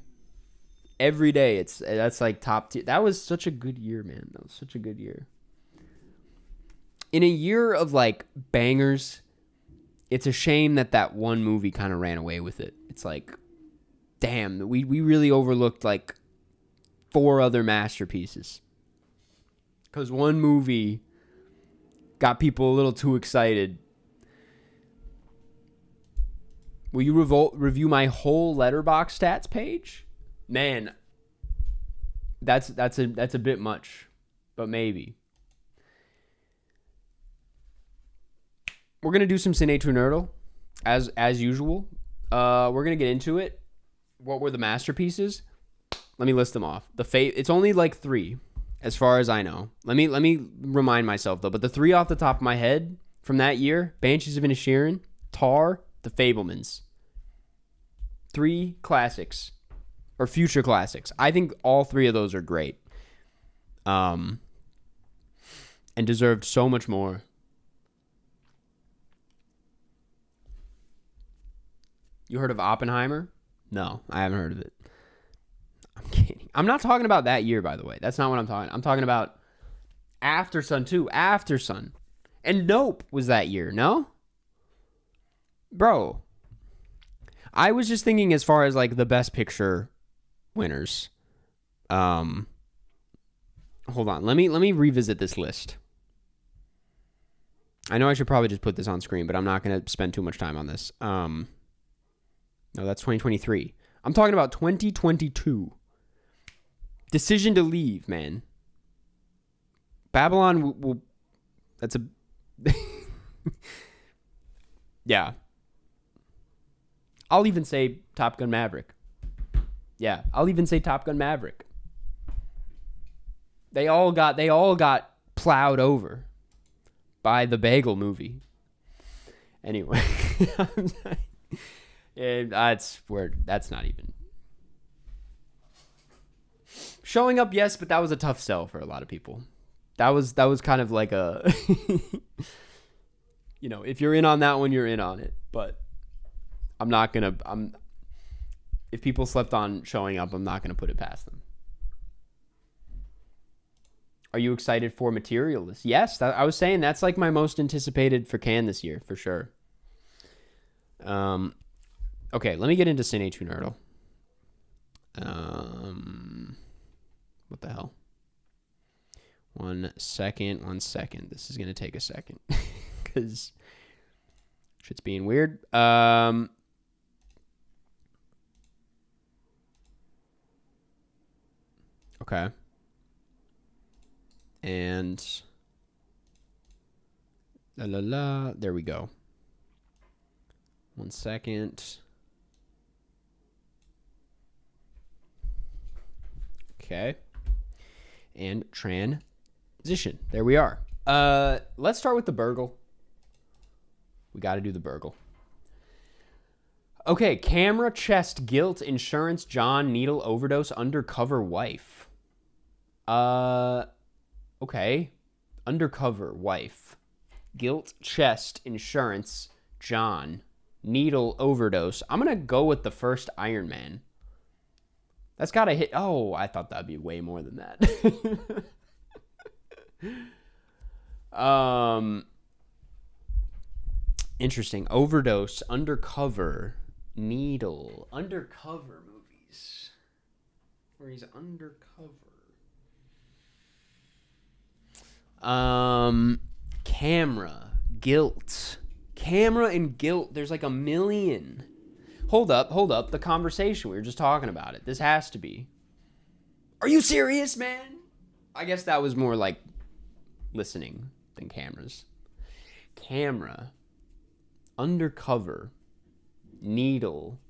Speaker 1: Every day, that's like top tier. That was such a good year, man. That was such a good year. In a year of like bangers, it's a shame that one movie kind of ran away with it. It's like, damn, we really overlooked like 4 other masterpieces. Because one movie got people a little too excited Will you review my whole letterbox stats page? Man, that's a bit much, but maybe. We're gonna do some Cine to Nerdle, as usual. We're gonna get into it. What were the masterpieces? Let me list them off. It's only like 3, as far as I know. Let me remind myself though. But the 3 off the top of my head from that year: Banshees of Inisherin, Tar, The Fabelmans. 3 classics, or future classics. I think all 3 of those are great, and deserved so much more. You heard of Oppenheimer? No, I haven't heard of it. I'm kidding. I'm not talking about that year, by the way. That's not what I'm talking. I'm talking about After Sun too. After Sun. And Nope was that year, no? Bro. I was just thinking as far as like the best picture winners. Hold on. Let me revisit this list. I know I should probably just put this on screen, but I'm not going to spend too much time on this. No, that's 2023. I'm talking about 2022. Decision to Leave, man. Babylon will that's a... Yeah. I'll even say Top Gun Maverick. Yeah, I'll even say Top Gun Maverick. They all got plowed over by the Bagel movie. Anyway. That's not even showing up. Yes, but that was a tough sell for a lot of people. That was kind of like a if you're in on that one, you're in on it. But if people slept on Showing Up, I'm not gonna put it past them. Are you excited for Materialist? Yes, I was saying that's like my most anticipated for Cannes this year for sure. Okay, let me get into Cine to Nerdle. What the hell? One second. This is going to take a second. Because shit's being weird. Okay. And... There we go. 1 second. Okay. And transition. There we are. Let's start with the burgle. We got to do the burgle. Okay. Camera, chest, guilt, insurance, John, needle, overdose, undercover wife. Okay. Undercover wife. Guilt, chest, insurance, John, needle, overdose. I'm going to go with the first Iron Man. That's got to hit. Oh, I thought that'd be way more than that. Interesting. Overdose, undercover, needle, undercover movies. Where he's undercover. Camera, guilt. Camera and guilt. There's like a million. Hold up. The conversation. We were just talking about it. This has to be. Are you serious, man? I guess that was more like listening than cameras. Camera. Undercover. Needle.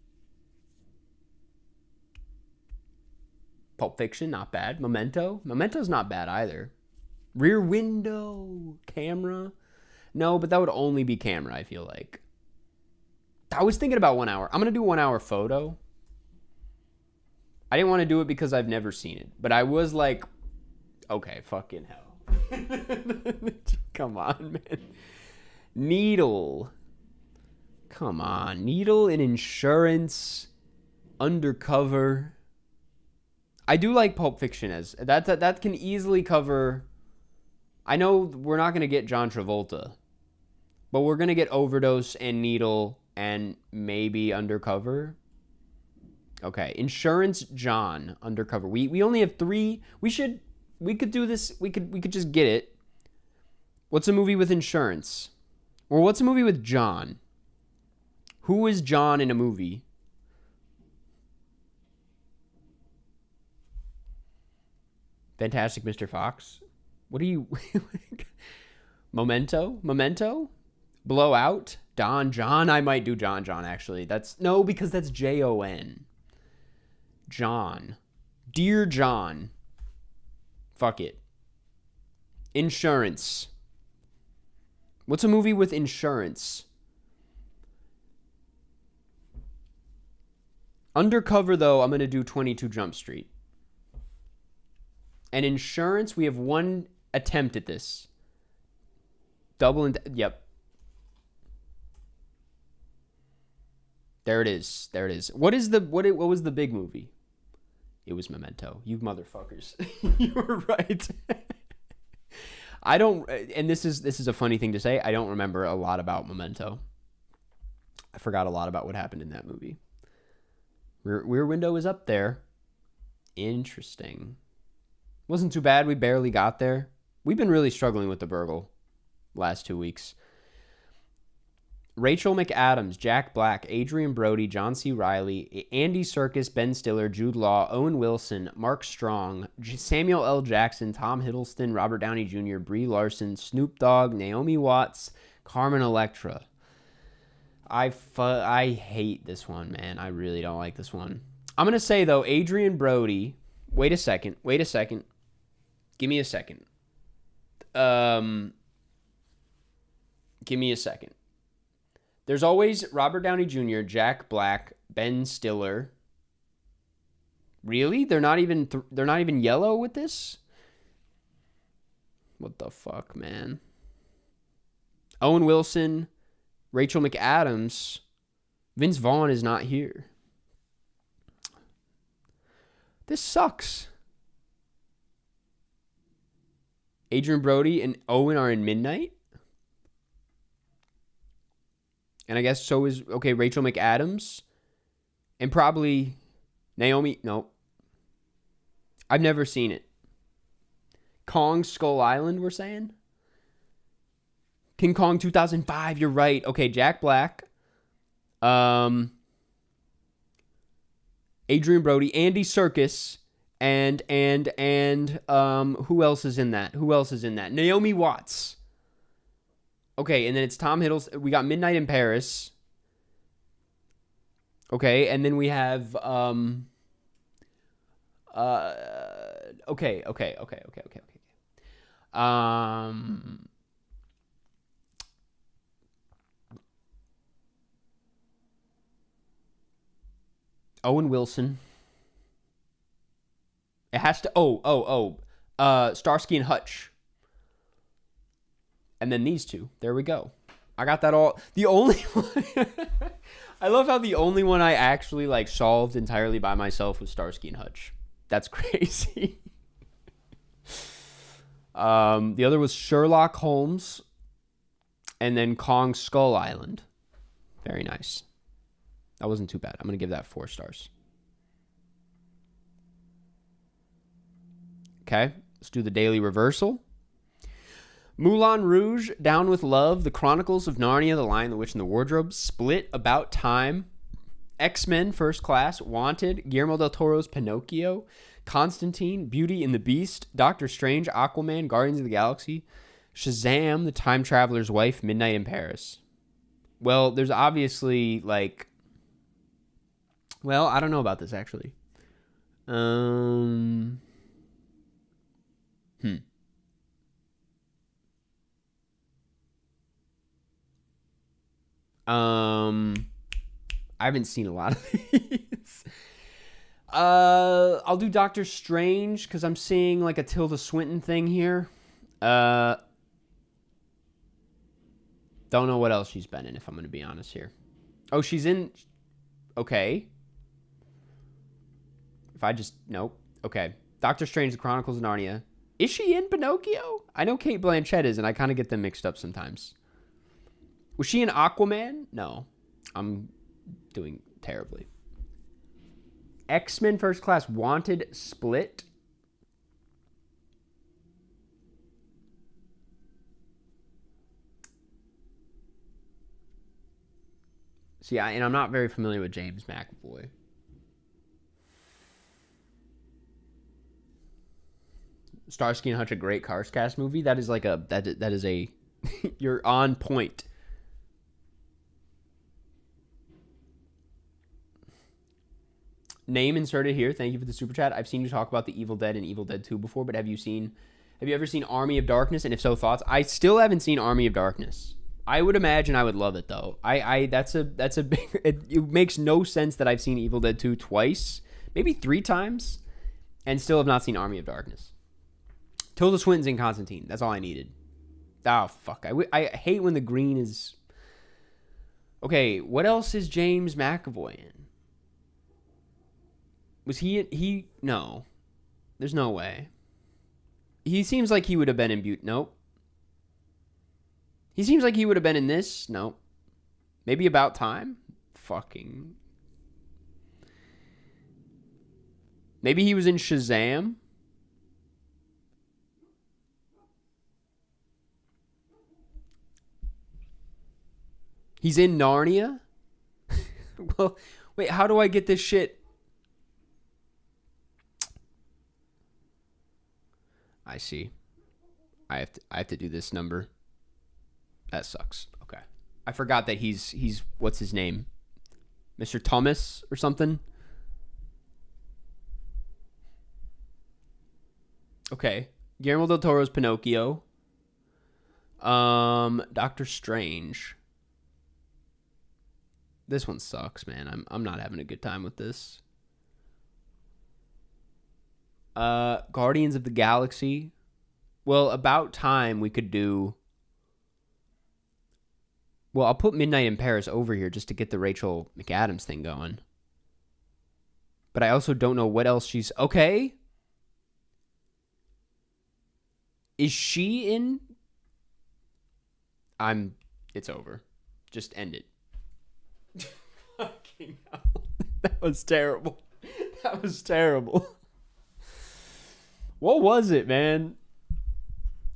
Speaker 1: Pulp Fiction, not bad. Memento's not bad either. Rear Window. Camera. No, but that would only be camera, I feel like. I was thinking about 1 hour. I'm going to do 1 hour photo. I didn't want to do it because I've never seen it. But I was like, okay, fucking hell. Come on, man. Needle. Come on. Needle and insurance. Undercover. I do like Pulp Fiction as that can easily cover. I know we're not going to get John Travolta. But we're going to get Overdose and Needle and maybe Undercover. Okay, Insurance, John, Undercover. We only have 3. We could do this. We could just get it. What's a movie with insurance? Or what's a movie with John? Who is John in a movie? Fantastic Mr. Fox. What are you... Memento? Blowout? John? I might do John, actually. No, because that's Jon. John. Dear John. Fuck it. Insurance. What's a movie with insurance? Undercover, though, I'm going to do 22 Jump Street. And insurance, we have one attempt at this. Yep. There it is. What was the big movie? It was Memento. You motherfuckers. You were right. I don't, and this is a funny thing to say, I don't remember a lot about Memento. I forgot a lot about what happened in that movie. Rear Window is up there. Interesting. Wasn't too bad. We barely got there. We've been really struggling with the Burgle last 2 weeks. Rachel McAdams, Jack Black, Adrian Brody, John C. Reilly, Andy Serkis, Ben Stiller, Jude Law, Owen Wilson, Mark Strong, Samuel L. Jackson, Tom Hiddleston, Robert Downey Jr., Brie Larson, Snoop Dogg, Naomi Watts, Carmen Electra. I hate this one, man. I really don't like this one. I'm going to say, though, Adrian Brody. Wait a second. Give me a second. There's always Robert Downey Jr., Jack Black, Ben Stiller. Really? They're not even yellow with this? What the fuck, man? Owen Wilson, Rachel McAdams, Vince Vaughn is not here. This sucks. Adrian Brody and Owen are in Midnight. And I guess so is, Rachel McAdams. And probably Naomi. Nope. I've never seen it. Kong Skull Island, we're saying? King Kong 2005, you're right. Okay, Jack Black. Adrian Brody, Andy Serkis, and who else is in that? Naomi Watts. Okay, and then it's Tom Hiddleston. We got Midnight in Paris. Okay, and then we have okay. Owen Wilson. It has to Starsky and Hutch. And then these two. There we go. I got that all. The only one I love how the only one I actually solved entirely by myself was Starsky and Hutch. That's crazy. The other was Sherlock Holmes and then Kong Skull Island. Very nice. That wasn't too bad. I'm going to give that 4 stars. Okay, let's do the daily reversal. Moulin Rouge, Down with Love, The Chronicles of Narnia, The Lion, the Witch, and the Wardrobe, Split, About Time, X-Men, First Class, Wanted, Guillermo del Toro's Pinocchio, Constantine, Beauty and the Beast, Doctor Strange, Aquaman, Guardians of the Galaxy, Shazam, The Time Traveler's Wife, Midnight in Paris. Well, there's obviously I don't know about this actually. I haven't seen a lot of these. I'll do Doctor Strange because I'm seeing a Tilda Swinton thing here. Don't know what else she's been in, if I'm going to be honest here. Oh, she's in... Okay. Nope. Okay. Doctor Strange, The Chronicles of Narnia. Is she in Pinocchio? I know Cate Blanchett is, and I kind of get them mixed up sometimes. Was she in Aquaman? No. I'm doing terribly. X-Men First Class, Wanted, Split. See, and I'm not very familiar with James McAvoy. Starsky and Hutch, a great Cars Cast movie. That is like that is a you're on point. Name inserted here. Thank you for the super chat. I've seen you talk about the Evil Dead and Evil Dead 2 before, but have you ever seen Army of Darkness? And if so, thoughts? I still haven't seen Army of Darkness. I would imagine I would love it though. That's a big. It makes no sense that I've seen Evil Dead 2 twice, maybe 3 times, and still have not seen Army of Darkness. Tilda Swinton's in Constantine. That's all I needed. Oh fuck! I hate when the green is. Okay, what else is James McAvoy in? Was he? No. There's no way. He seems like he would have been in Nope. He seems like he would have been in this. Nope. Maybe About Time? Fucking. Maybe he was in Shazam? He's in Narnia? Well, wait, how do I get this shit? I see. I have to do this number. That sucks. Okay. I forgot that he's what's his name? Mr. Thomas or something? Okay. Guillermo del Toro's Pinocchio. Doctor Strange. This one sucks, man. I'm not having a good time with this. Guardians of the Galaxy. Well, About Time we could do. Well, I'll put Midnight in Paris over here just to get the Rachel McAdams thing going. But I also don't know what else she's... Okay. Is she in... It's over. Just end it. Fucking hell. That was terrible. That was terrible. What was it, man?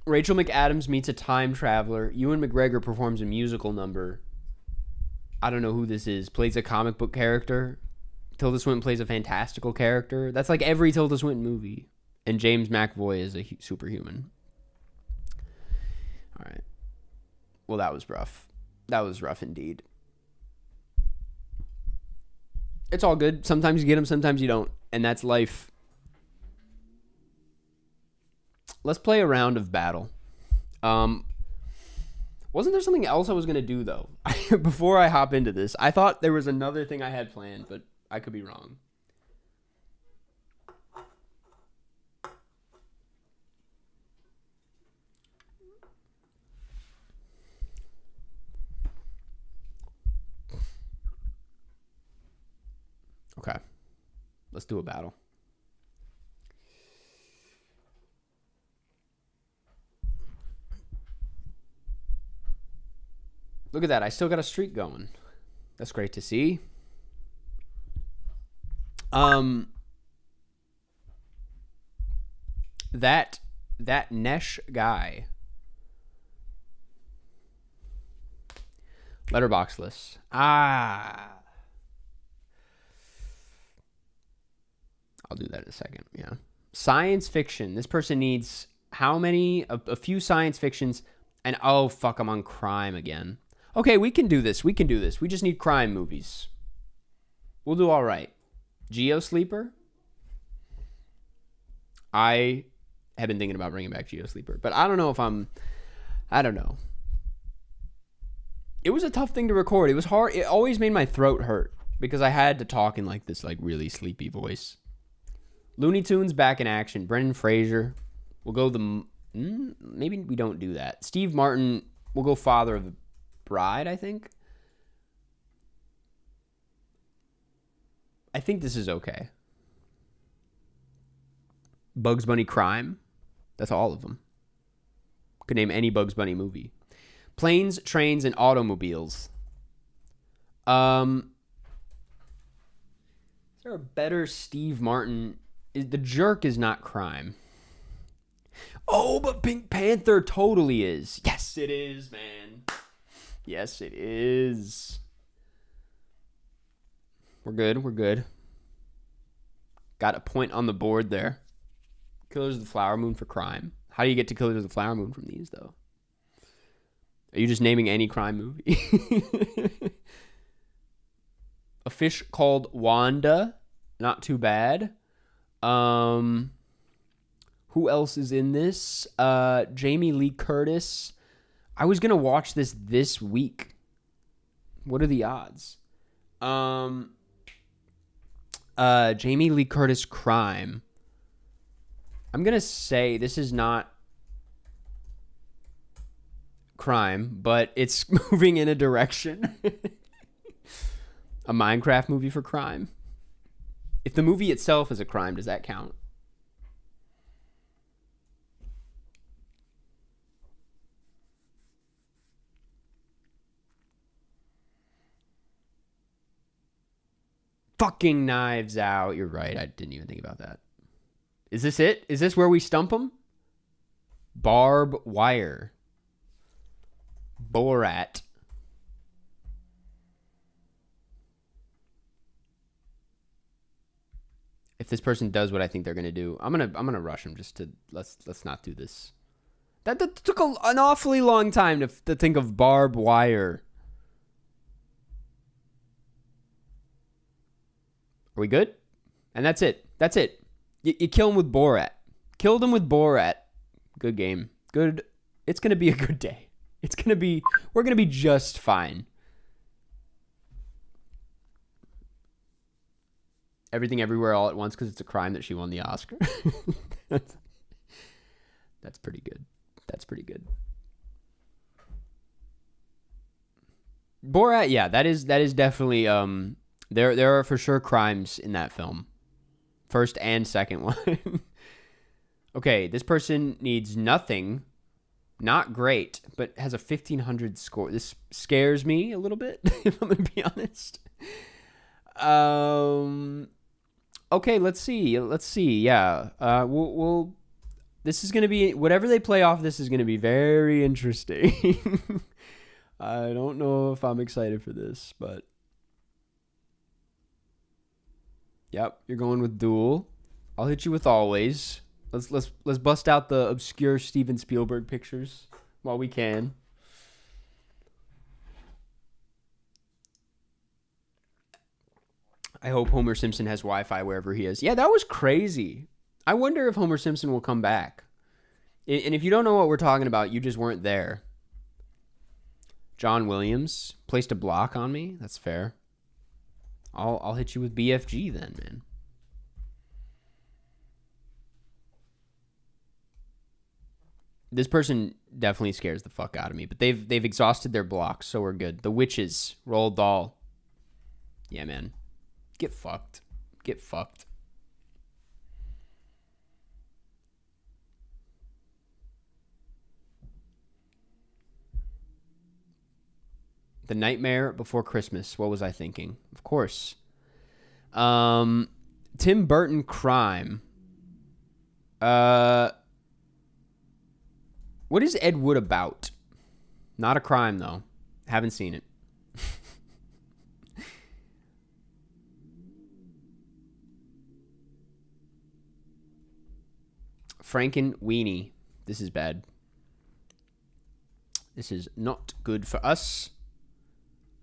Speaker 1: Rachel McAdams meets a time traveler. Ewan McGregor performs a musical number. I don't know who this is. Plays a comic book character. Tilda Swinton plays a fantastical character. That's like every Tilda Swinton movie. And James McAvoy is a superhuman. All right. Well, that was rough. That was rough indeed. It's all good. Sometimes you get them, sometimes you don't. And that's life. Let's play a round of battle. Wasn't there something else I was going to do, though? Before I hop into this, I thought there was another thing I had planned, but I could be wrong. Okay. Let's do a battle. Look at that. I still got a streak going. That's great to see. That Nesh guy. Letterboxless. I'll do that in a second. Yeah. Science fiction. This person needs how many? A few science fictions. And oh, fuck, I'm on crime again. Okay, we can do this. We can do this. We just need crime movies. We'll do all right. Geosleeper. I have been thinking about bringing back Geosleeper, but I don't know if I don't know. It was a tough thing to record. It was hard. It always made my throat hurt because I had to talk in like this like really sleepy voice. Looney Tunes back in action. Brendan Fraser. We'll go maybe we don't do that. Steve Martin. We'll go Father of the Bride, I think. I think this is okay. Bugs Bunny Crime. That's all of them. Could name any Bugs Bunny movie. Planes, Trains, and Automobiles. Is there a better Steve Martin? The Jerk is not crime. Oh, but Pink Panther totally is. Yes, it is, man. Yes, it is. We're good. We're good. Got a point on the board there. Killers of the Flower Moon for crime. How do you get to Killers of the Flower Moon from these, though? Are you just naming any crime movie? A Fish Called Wanda. Not too bad. Who else is in this? Jamie Lee Curtis. I was going to watch this week. What are the odds? Jamie Lee Curtis crime. I'm going to say this is not crime, but it's moving in a direction. A Minecraft movie for crime. If the movie itself is a crime, does that count? Fucking Knives Out. You're right. I didn't even think about that. Is this it? Is this where we stump them? Barb Wire. Borat. If this person does what I think they're gonna do, I'm gonna rush them just to let's not do this. That took an awfully long time to think of Barb Wire. Are we good? And that's it. That's it. You kill him with Borat. Killed him with Borat. Good game. Good. It's going to be a good day. We're going to be just fine. Everything Everywhere All at Once because it's a crime that she won the Oscar. That's pretty good. That's pretty good. Borat, yeah, that is definitely there are for sure crimes in that film. First and second one. Okay, this person needs nothing. Not great, but has a 1,500 score. This scares me a little bit, if I'm going to be honest. Okay, let's see. Yeah. We'll this is going to be, whatever they play off, this is going to be very interesting. I don't know if I'm excited for this, but yep, you're going with Duel. I'll hit you with Always. Let's bust out the obscure Steven Spielberg pictures while we can. I hope Homer Simpson has Wi-Fi wherever he is. Yeah, that was crazy. I wonder if Homer Simpson will come back. And if you don't know what we're talking about, you just weren't there. John Williams placed a block on me. That's fair. I'll hit you with BFG then, man. This person definitely scares the fuck out of me, but they've exhausted their blocks, so we're good. The Witches, Roald Dahl. Yeah, man. Get fucked. Get fucked. The Nightmare Before Christmas. What was I thinking? Of course. Tim Burton crime. What is Ed Wood about? Not a crime, though. Haven't seen it. Frankenweenie. This is bad. This is not good for us.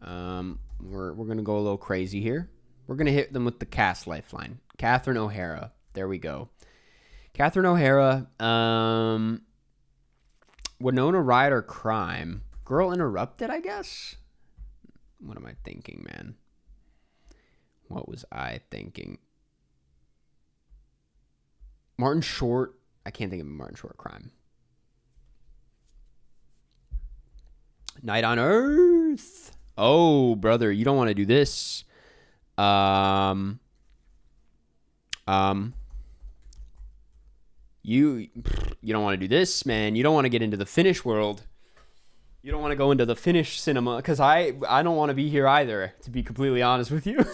Speaker 1: We're gonna go a little crazy here. We're gonna hit them with the cast lifeline. Catherine O'Hara. There we go. Catherine O'Hara. Winona Ryder crime. Girl Interrupted, I guess. What am I thinking, man? What was I thinking? Martin Short. I can't think of a Martin Short crime. Night on Earth. Oh, brother, you don't want to do this. You don't want to do this, man. You don't want to get into the Finnish world. You don't want to go into the Finnish cinema because I don't want to be here either, to be completely honest with you.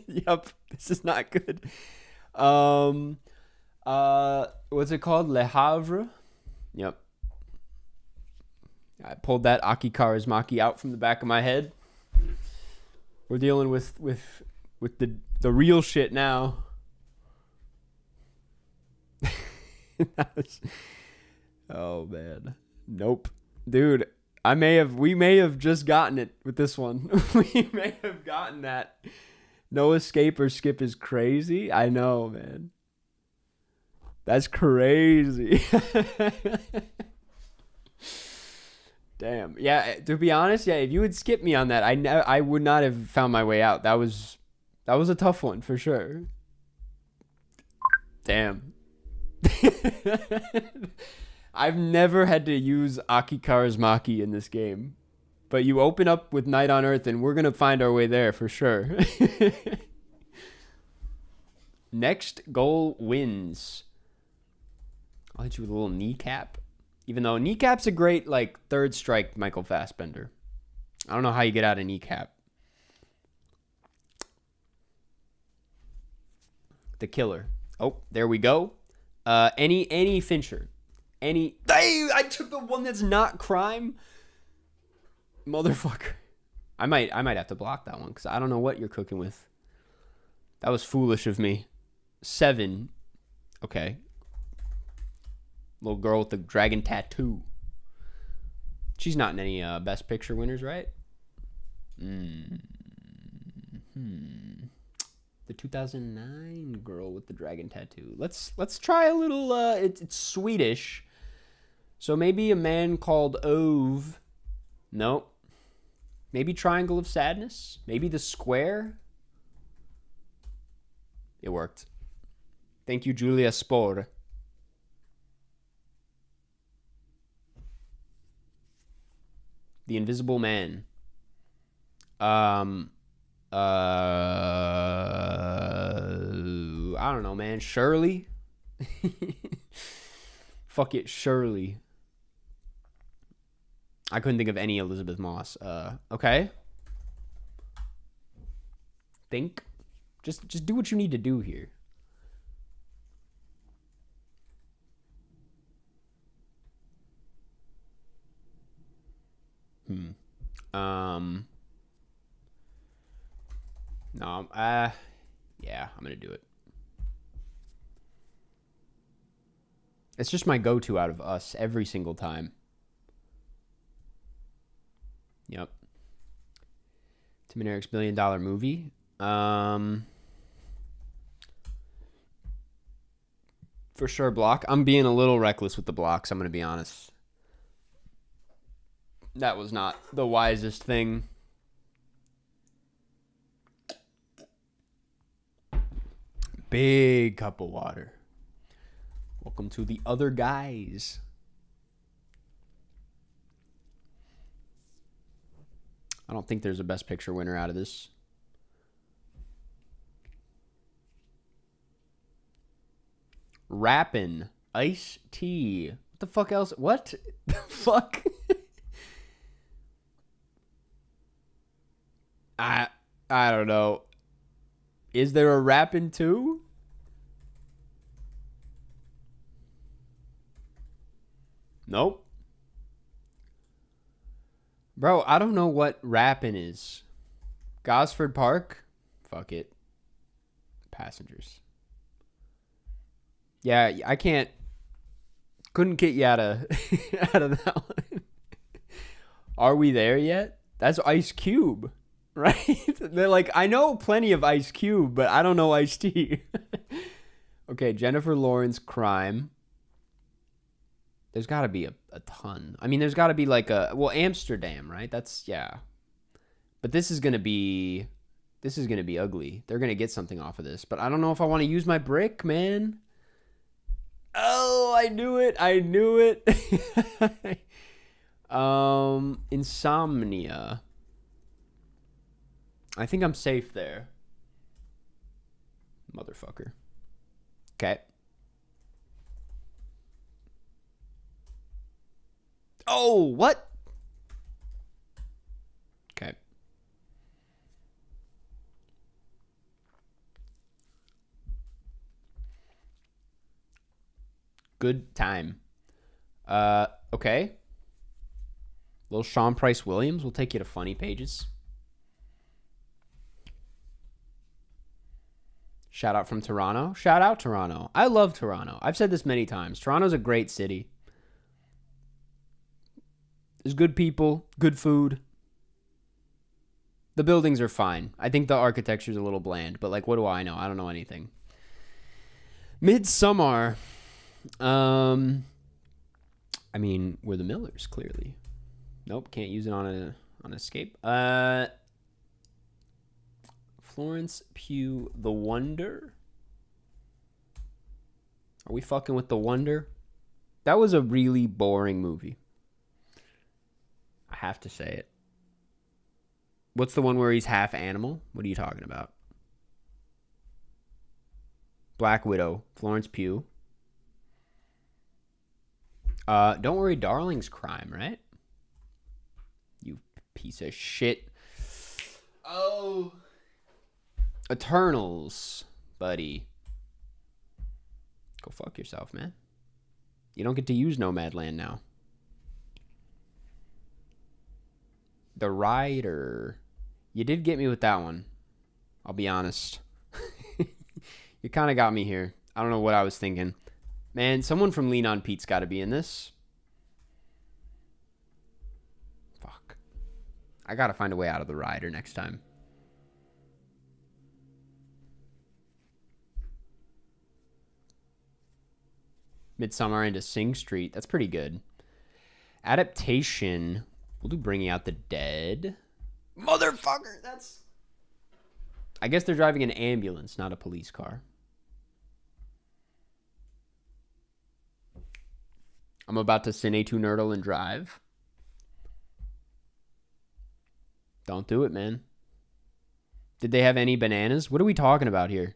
Speaker 1: Yep, this is not good. What's it called? Le Havre. Yep. I pulled that Aki Kaurismäki out from the back of my head. We're dealing with with the real shit now. Oh man, nope, dude. We may have just gotten it with this one. We may have gotten that. No escape or skip is crazy. I know, man. That's crazy. Damn. Yeah, to be honest, yeah, if you would skip me on that, I would not have found my way out. That was a tough one for sure. Damn. I've never had to use Aki Kaurismäki in this game. But you open up with Night on Earth, and we're going to find our way there for sure. Next goal wins. I'll hit you with a little kneecap. Even though kneecap's a great, like, third strike Michael Fassbender. I don't know how you get out of kneecap. The killer. Oh, there we go. Any Fincher. Hey, I took the one that's not crime. Motherfucker. I might have to block that one because I don't know what you're cooking with. That was foolish of me. 7. Okay. Little girl with the dragon tattoo. She's not in any Best Picture winners, right? The 2009 girl with the dragon tattoo. Let's try a little. It's Swedish, so maybe A Man Called Ove. Nope. Maybe Triangle of Sadness. Maybe The Square. It worked. Thank you, Julia Spor. The Invisible Man. I don't know, man. Shirley? Fuck it, Shirley. I couldn't think of any Elizabeth Moss. Okay. Think. Just do what you need to do here. No, yeah, I'm gonna do it. It's just my go-to out of us every single time. Yep. Tim and Eric's $1 billion movie. For sure, block. I'm being a little reckless with the blocks, I'm gonna be honest. That was not the wisest thing. Big cup of water. Welcome to the other guys. I don't think there's a Best Picture winner out of this. Rappin'. Ice-T. What the fuck else? What the fuck? I don't know. Is there a Rappin' 2? Nope. Bro, I don't know what Rappin' is. Gosford Park? Fuck it. Passengers. Yeah, I couldn't get you out of that one. Are we there yet? That's Ice Cube, right? They're like, I know plenty of Ice Cube, but I don't know Ice-T. Okay, Jennifer Lawrence crime. There's got to be a ton. I mean, there's got to be like Amsterdam, right? That's, yeah. But this is going to be ugly. They're going to get something off of this. But I don't know if I want to use my brick, man. Oh, I knew it. Insomnia. I think I'm safe there. Motherfucker. Okay. Oh, what? Okay. Good time. Okay. Little Sean Price Williams. We'll take you to funny pages. Shout out from Toronto. Shout out Toronto. I love Toronto. I've said this many times. Toronto's a great city. There's good people, good food. The buildings are fine. I think the architecture's a little bland, but like, what do I know? I don't know anything. Midsummer. I mean, we're the Millers, clearly. Nope, can't use it on escape. Florence Pugh, The Wonder. Are we fucking with The Wonder? That was a really boring movie. I have to say it. What's the one where he's half animal? What are you talking about? Black Widow, Florence Pugh. Don't Worry, Darling's crime, right? You piece of shit. Oh. Eternals, buddy. Go fuck yourself, man. You don't get to use Nomadland now. The Rider. You did get me with that one. I'll be honest. You kind of got me here. I don't know what I was thinking. Man, someone from Lean on Pete's got to be in this. Fuck. I got to find a way out of The Rider next time. Midsummer into Sing Street. That's pretty good. Adaptation. We'll do Bringing Out the Dead. Motherfucker, that's... I guess they're driving an ambulance, not a police car. I'm about to Cine 2 Nerdle and drive. Don't do it, man. Did they have any bananas? What are we talking about here?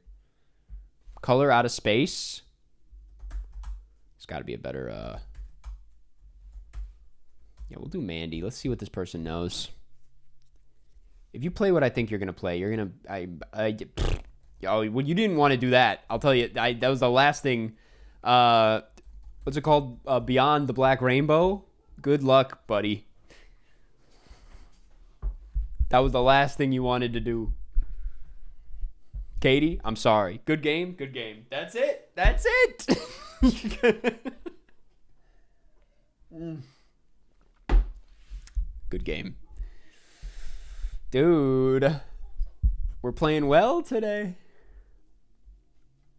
Speaker 1: Color Out of Space? It's got to be a better... Yeah, we'll do Mandy. Let's see what this person knows. If you play what I think you're going to play, you're going to... well, you didn't want to do that. I'll tell you. That was the last thing. What's it called? Beyond the Black Rainbow? Good luck, buddy. That was the last thing you wanted to do. Katie, I'm sorry. Good game. Good game. That's it. That's it. Good game. Dude, we're playing well today.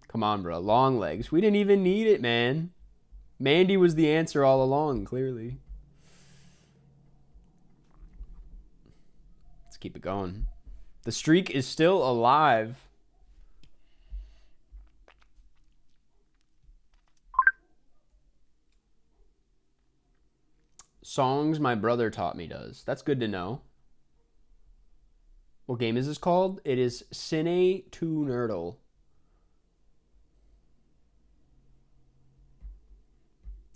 Speaker 1: Come on, bro. Long legs. We didn't even need it, man. Mandy was the answer all along, clearly. Let's keep it going. The streak is still alive. Songs my brother taught me does. That's good to know. What game is this called? It is Cine 2 Nerdle.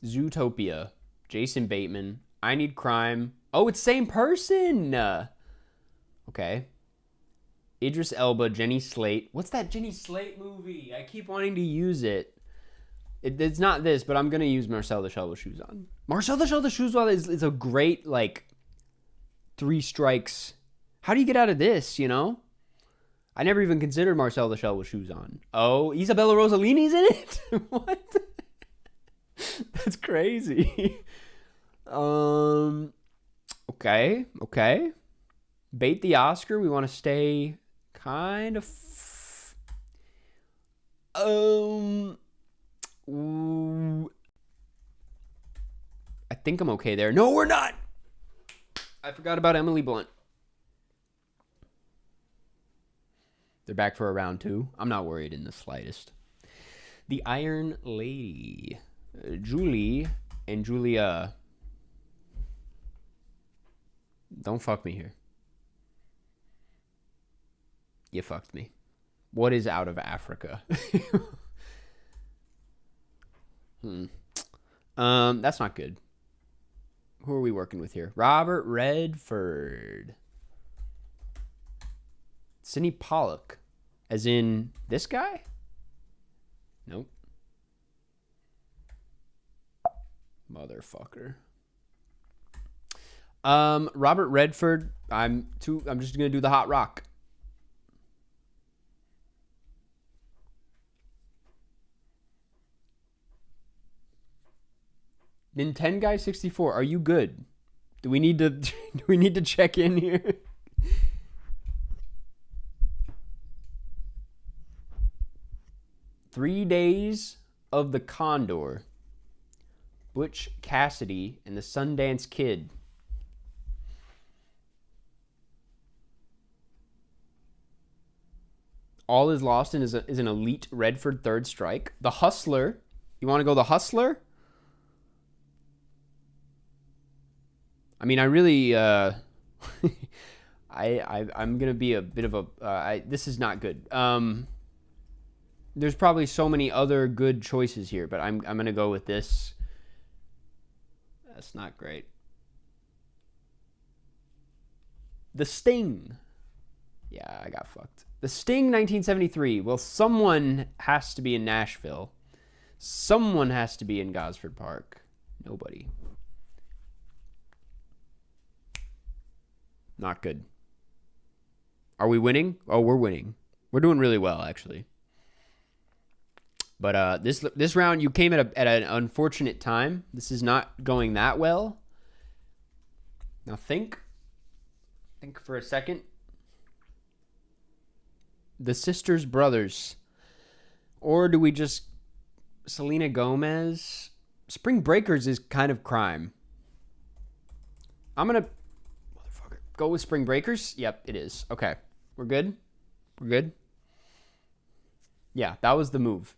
Speaker 1: Zootopia. Jason Bateman. I Need Crime. Oh, it's same person. Okay. Idris Elba, Jenny Slate. What's that Jenny Slate movie? I keep wanting to use it. It's not this, but I'm going to use Marcel the Shell with Shoes On. Marcel the Shell with Shoes On is a great, like, 3 strikes. How do you get out of this, you know? I never even considered Marcel the Shell with Shoes On. Oh, Isabella Rossellini's in it? What? That's crazy. Okay. Bait the Oscar. We want to stay kind of... I think I'm okay there. No, we're not. I forgot about Emily Blunt. They're back for a round 2. I'm not worried in the slightest. The Iron Lady. Julie and Julia. Don't fuck me here. You fucked me. What is out of Africa? That's not good. Who are we working with here? Robert Redford. Sidney Pollock. As in this guy? Nope. Motherfucker. Robert Redford. I'm just gonna do the hot rock. Nintendo Guy 64, are you good? Do we need to do we need to check in here? "3 Days of the Condor." Butch Cassidy and the Sundance Kid. All Is Lost is an elite Redford third strike. The Hustler. You want to go The Hustler? I mean, I really, I'm gonna be a bit of a. This is not good. There's probably so many other good choices here, but I'm gonna go with this. That's not great. The Sting. Yeah, I got fucked. The Sting, 1973. Well, someone has to be in Nashville. Someone has to be in Gosford Park. Nobody. Not good. Are we winning? Oh, we're winning. We're doing really well, actually. But this round, you came at an unfortunate time. This is not going that well. Now think for a second. The Sisters Brothers. Or do we just... Selena Gomez? Spring Breakers is kind of crime. I'm going to... Motherfucker. Go with Spring Breakers? Yep, it is. Okay. We're good? We're good? Yeah, that was the move.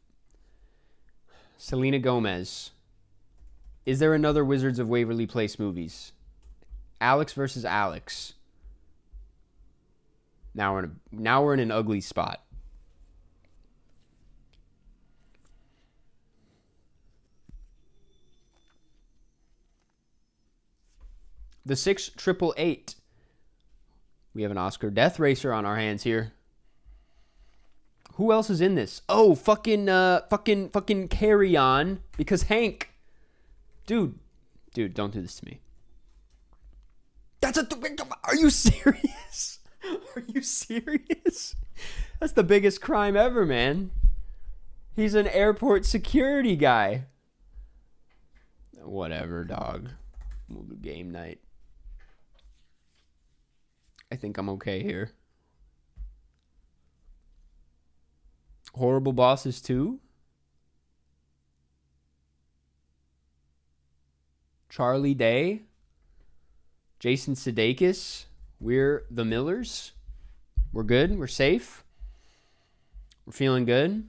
Speaker 1: Selena Gomez. Is there another Wizards of Waverly Place movies? Alex versus Alex. Now we're in an ugly spot. The 6888. We have an Oscar Death Racer on our hands here. Who else is in this? Oh, fucking Carry On. Because Hank. Dude, don't do this to me. Are you serious? Are you serious? That's the biggest crime ever, man. He's an airport security guy. Whatever, dog. We'll do game night. I think I'm okay here. Horrible Bosses 2. Charlie Day. Jason Sudeikis. We're the Millers. We're good. We're safe. We're feeling good.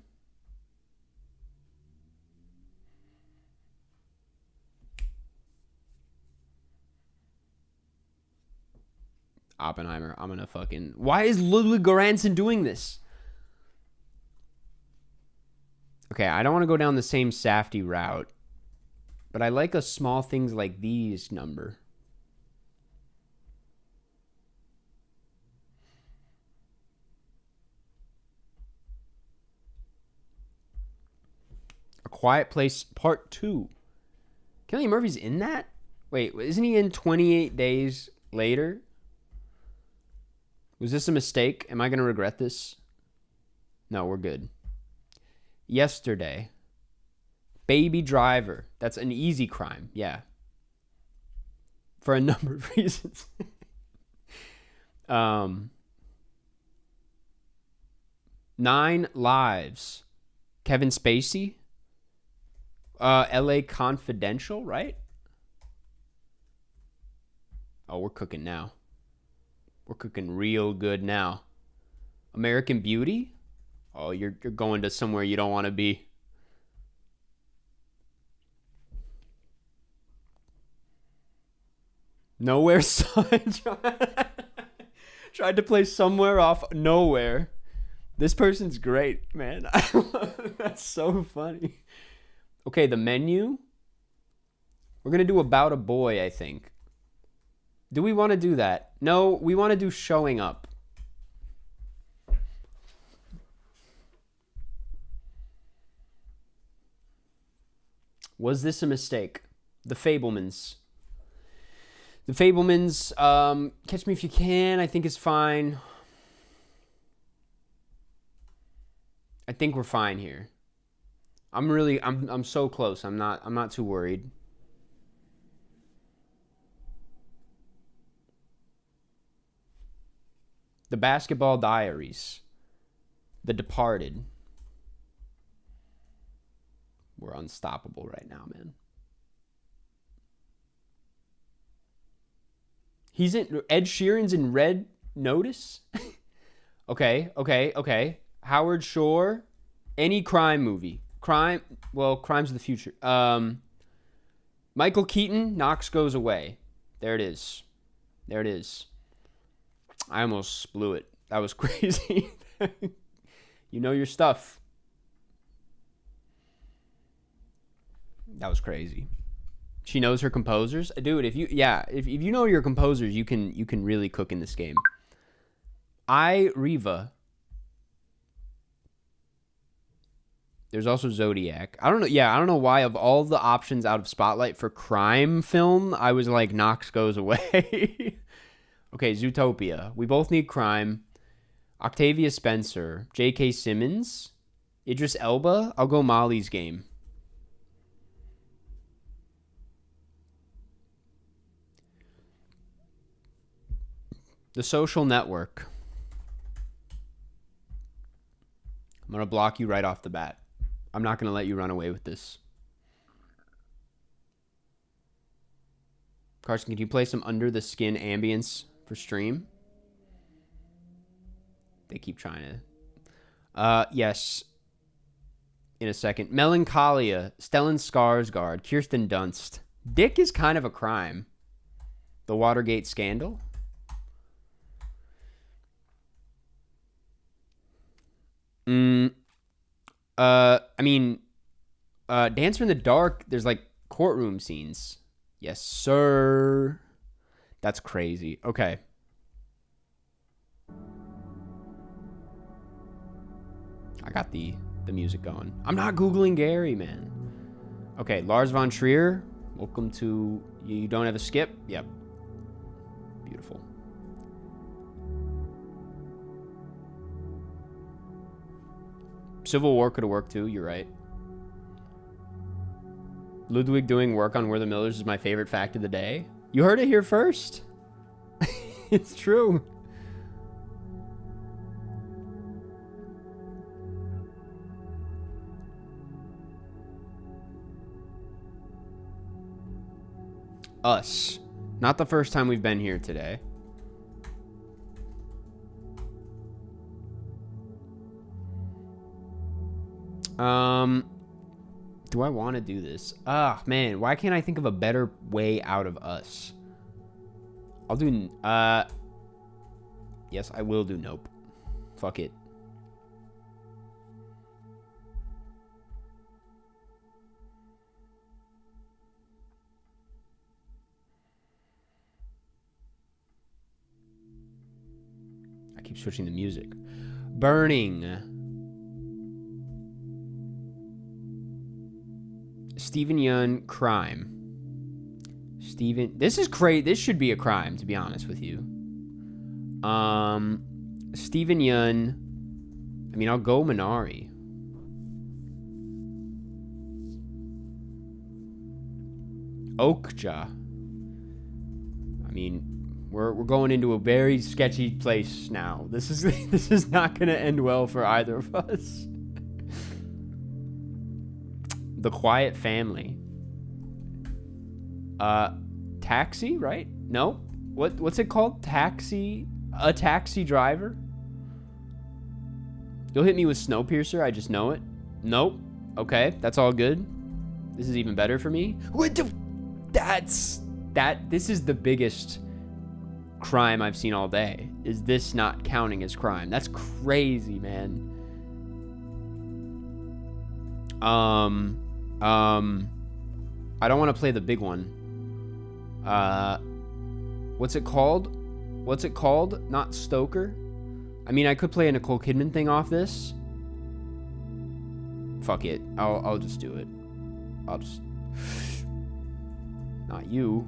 Speaker 1: Oppenheimer. I'm gonna fucking... Why is Ludwig Göransson doing this? Okay, I don't want to go down the same Safdie route, but I like a small things like these number. A Quiet Place Part 2. Cillian Murphy's in that? Wait, isn't he in 28 Days Later? Was this a mistake? Am I going to regret this? No, we're good. Yesterday. Baby Driver. That's an easy crime. Yeah. For a number of reasons. 9 Lives. Kevin Spacey. LA Confidential, right? Oh, we're cooking now. We're cooking real good now. American Beauty? Oh, you're going to somewhere you don't want to be. Nowhere Son. Tried to play Somewhere off Nowhere. This person's great, man. That's so funny. Okay, The Menu. We're going to do About a Boy, I think. Do we want to do that? No, we want to do Showing Up. Was this a mistake? The Fablemans. The Fablemans, Catch Me If You Can, I think is fine. I think we're fine here. I'm so close. I'm not too worried. The Basketball Diaries. The Departed. We're unstoppable right now, man. He's in... Ed Sheeran's in Red Notice? Okay. Howard Shore. Any crime movie. Crimes of the Future. Michael Keaton, Knox Goes Away. There it is. I almost blew it. That was crazy. You know your stuff. That was crazy. She knows her composers. Dude, if you know your composers, you can really cook in this game. Riva. There's also Zodiac. I don't know. Yeah, I don't know why of all the options out of Spotlight for crime film, I was like Knox Goes Away. Okay, Zootopia. We both need crime. Octavia Spencer. J.K. Simmons. Idris Elba. I'll go Molly's Game. The Social Network. I'm going to block you right off the bat. I'm not going to let you run away with this. Karsten, could you play some Under the Skin ambience for stream? They keep trying to. Yes. In a second. Melancholia. Stellan Skarsgård. Kirsten Dunst. Dick is kind of a crime. The Watergate Scandal. Dancer in the Dark, there's like courtroom scenes. Yes, sir. That's crazy. Okay. I got the music going. I'm not Googling Gary, man. Okay, Lars von Trier. Welcome to... You don't have a skip? Yep. Beautiful. Civil War could have worked too. You're right. Ludwig doing work on We're the Millers is my favorite fact of the day. You heard it here first. It's true. Us. Not the first time we've been here today. Do I want to do this? Man, why can't I think of a better way out of Us? I'll do, yes, I will do Nope. Fuck it. I keep switching the music. Burning. Steven Yeun, crime. This is crazy. This should be a crime, to be honest with you. Steven Yeun. I mean, I'll go Minari. Okja. I mean, we're going into a very sketchy place now. This is not going to end well for either of us. The Quiet Family. Taxi, right? No? What's it called? Taxi? A Taxi Driver? You'll hit me with Snowpiercer, I just know it. Nope. Okay, that's all good. This is even better for me. This is the biggest crime I've seen all day. Is this not counting as crime? That's crazy, man. I don't want to play the big one. What's it called? Not Stoker? I mean, I could play a Nicole Kidman thing off this. Fuck it. I'll just do it. Not you.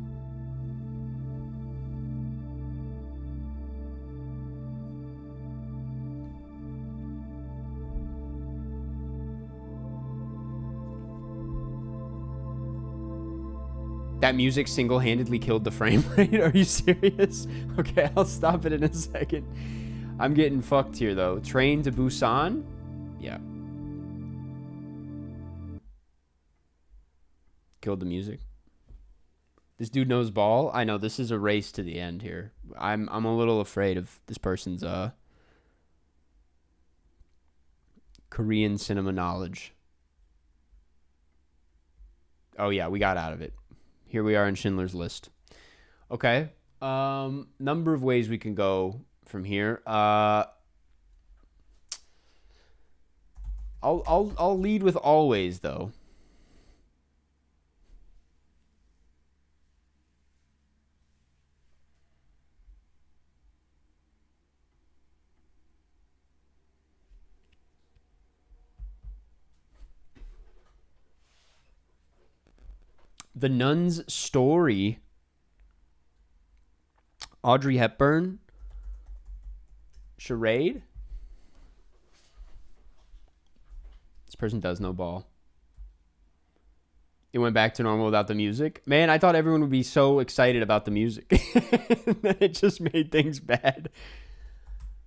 Speaker 1: That music single-handedly killed the frame rate? Are you serious? Okay, I'll stop it in a second. I'm getting fucked here, though. Train to Busan? Yeah. Killed the music. This dude knows ball. I know this is a race to the end here. I'm a little afraid of this person's Korean cinema knowledge. Oh yeah, we got out of it. Here we are in Schindler's List. Okay. Number of ways we can go from here. I'll lead with always though. The Nun's Story. Audrey Hepburn. Charade. This person does know ball. It went back to normal without the music. Man, I thought everyone would be so excited about the music. Then it just made things bad.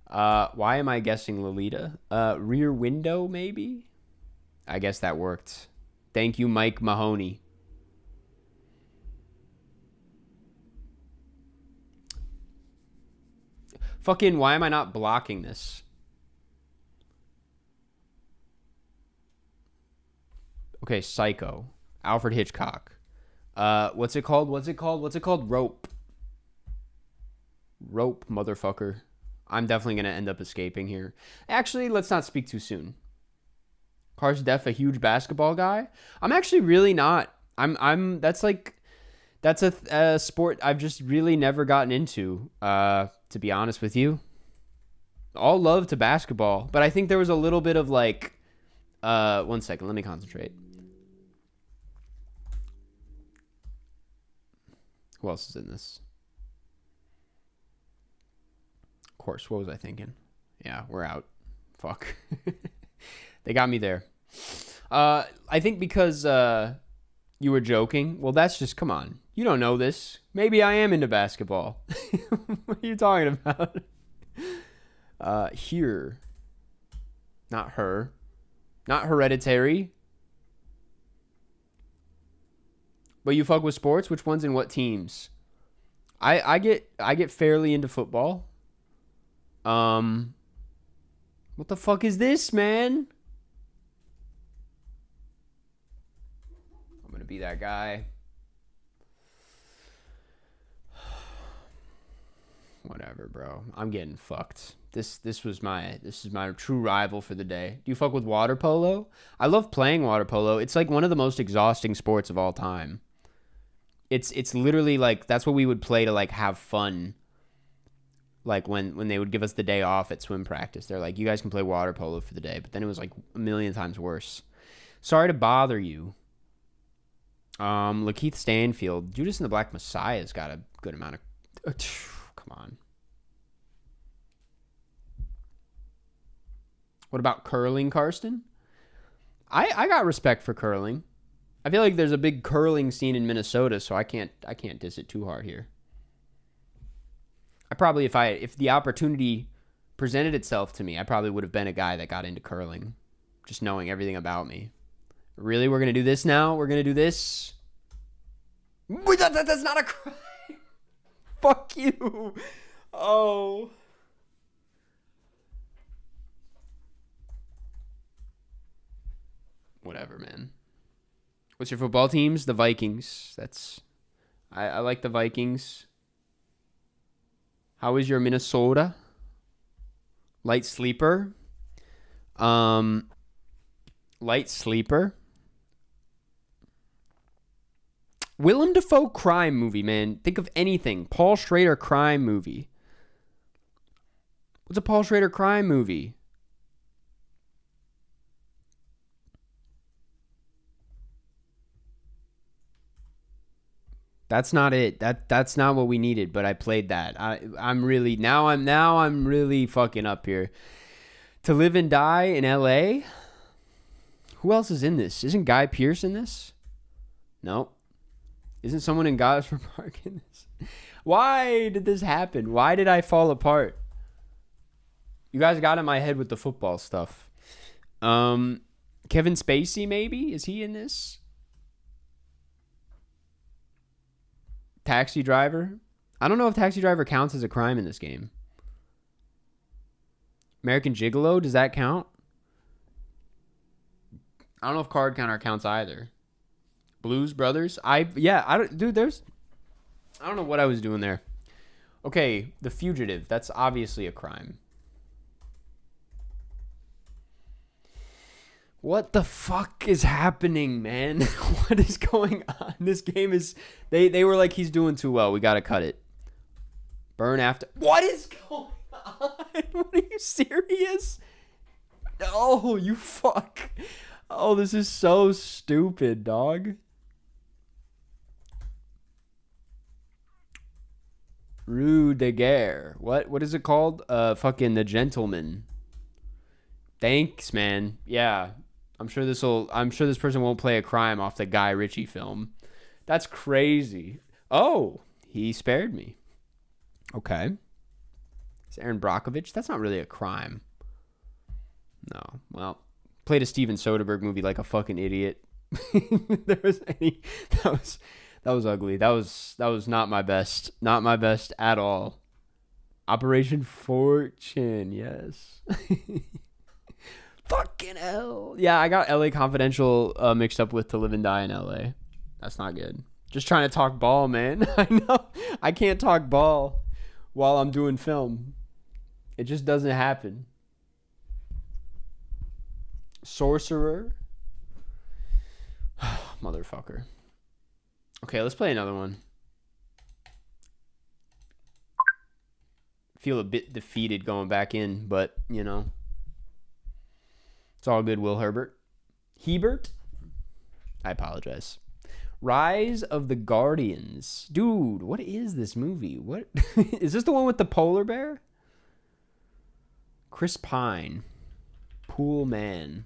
Speaker 1: Why am I guessing Lolita? Rear Window, maybe? I guess that worked. Thank you, Mike Mahoney. Fucking, why am I not blocking this? Okay, Psycho. Alfred Hitchcock. What's it called? Rope. Rope, motherfucker. I'm definitely going to end up escaping here. Actually, let's not speak too soon. Karsten Def, a huge basketball guy? I'm actually really not. That's a sport I've just really never gotten into, to be honest with you. All love to basketball, but I think there was a little bit of like, 1 second, let me concentrate. Who else is in this? Of course, what was I thinking? Yeah, we're out. Fuck. They got me there. I think because you were joking. Well, that's just, come on. You don't know this. Maybe I am into basketball. What are you talking about? Here. Not her. Not Hereditary. But you fuck with sports? Which ones and what teams? I get fairly into football. What the fuck is this, man? I'm gonna be that guy. Whatever, bro. I'm getting fucked. This is my true rival for the day. Do you fuck with water polo? I love playing water polo. It's like one of the most exhausting sports of all time. It's literally like that's what we would play to like have fun. Like when they would give us the day off at swim practice, they're like, you guys can play water polo for the day. But then it was like a million times worse. Sorry to bother you. Lakeith Stanfield. Judas and the Black Messiah's got a good amount of... Come on. What about curling, Karsten? I got respect for curling. I feel like there's a big curling scene in Minnesota, so I can't diss it too hard here. I probably, if the opportunity presented itself to me, I probably would have been a guy that got into curling, just knowing everything about me. Really, we're gonna do this now? We're gonna do this? That's not a crime. Fuck you. Oh. Whatever, man. What's your football teams? The Vikings. I like the Vikings. How is your Minnesota? Light sleeper. Light sleeper. Willem Dafoe crime movie, man. Think of anything. Paul Schrader crime movie. What's a Paul Schrader crime movie? That's not it. That's not what we needed, but I played that. I'm really fucking up here. To Live and Die in LA? Who else is in this? Isn't Guy Pearce in this? Nope. Isn't someone in Gosford Park in this? Why did this happen? Why did I fall apart? You guys got in my head with the football stuff. Kevin Spacey, maybe? Is he in this? Taxi Driver? I don't know if Taxi Driver counts as a crime in this game. American Gigolo, does that count? I don't know if Card Counter counts either. Blues Brothers? I don't know what I was doing there. Okay, The Fugitive. That's obviously a crime. What the fuck is happening, man? What is going on? This game is... They were like, he's doing too well. We gotta cut it. Burn After... What is going on? What, are you serious? Oh, you fuck. Oh, this is so stupid, dog. Rue de Guerre. What is it called? Fucking The Gentleman. Thanks, man. Yeah. I'm sure this person won't play a crime off the Guy Ritchie film. That's crazy. Oh, he spared me. Okay. It's Aaron Brockovich. That's not really a crime. No. Well, played a Steven Soderbergh movie like a fucking idiot. That was ugly. That was not my best. Not my best at all. Operation Fortune, yes. Fucking hell. Yeah, I got LA Confidential mixed up with To Live and Die in LA. That's not good. Just trying to talk ball, man. I know. I can't talk ball while I'm doing film. It just doesn't happen. Sorcerer. Motherfucker. Okay, let's play another one. Feel a bit defeated going back in, but, you know. It's all good, Will Herbert. Hebert? I apologize. Rise of the Guardians. Dude, what is this movie? What? Is this the one with the polar bear? Chris Pine. Pool Man.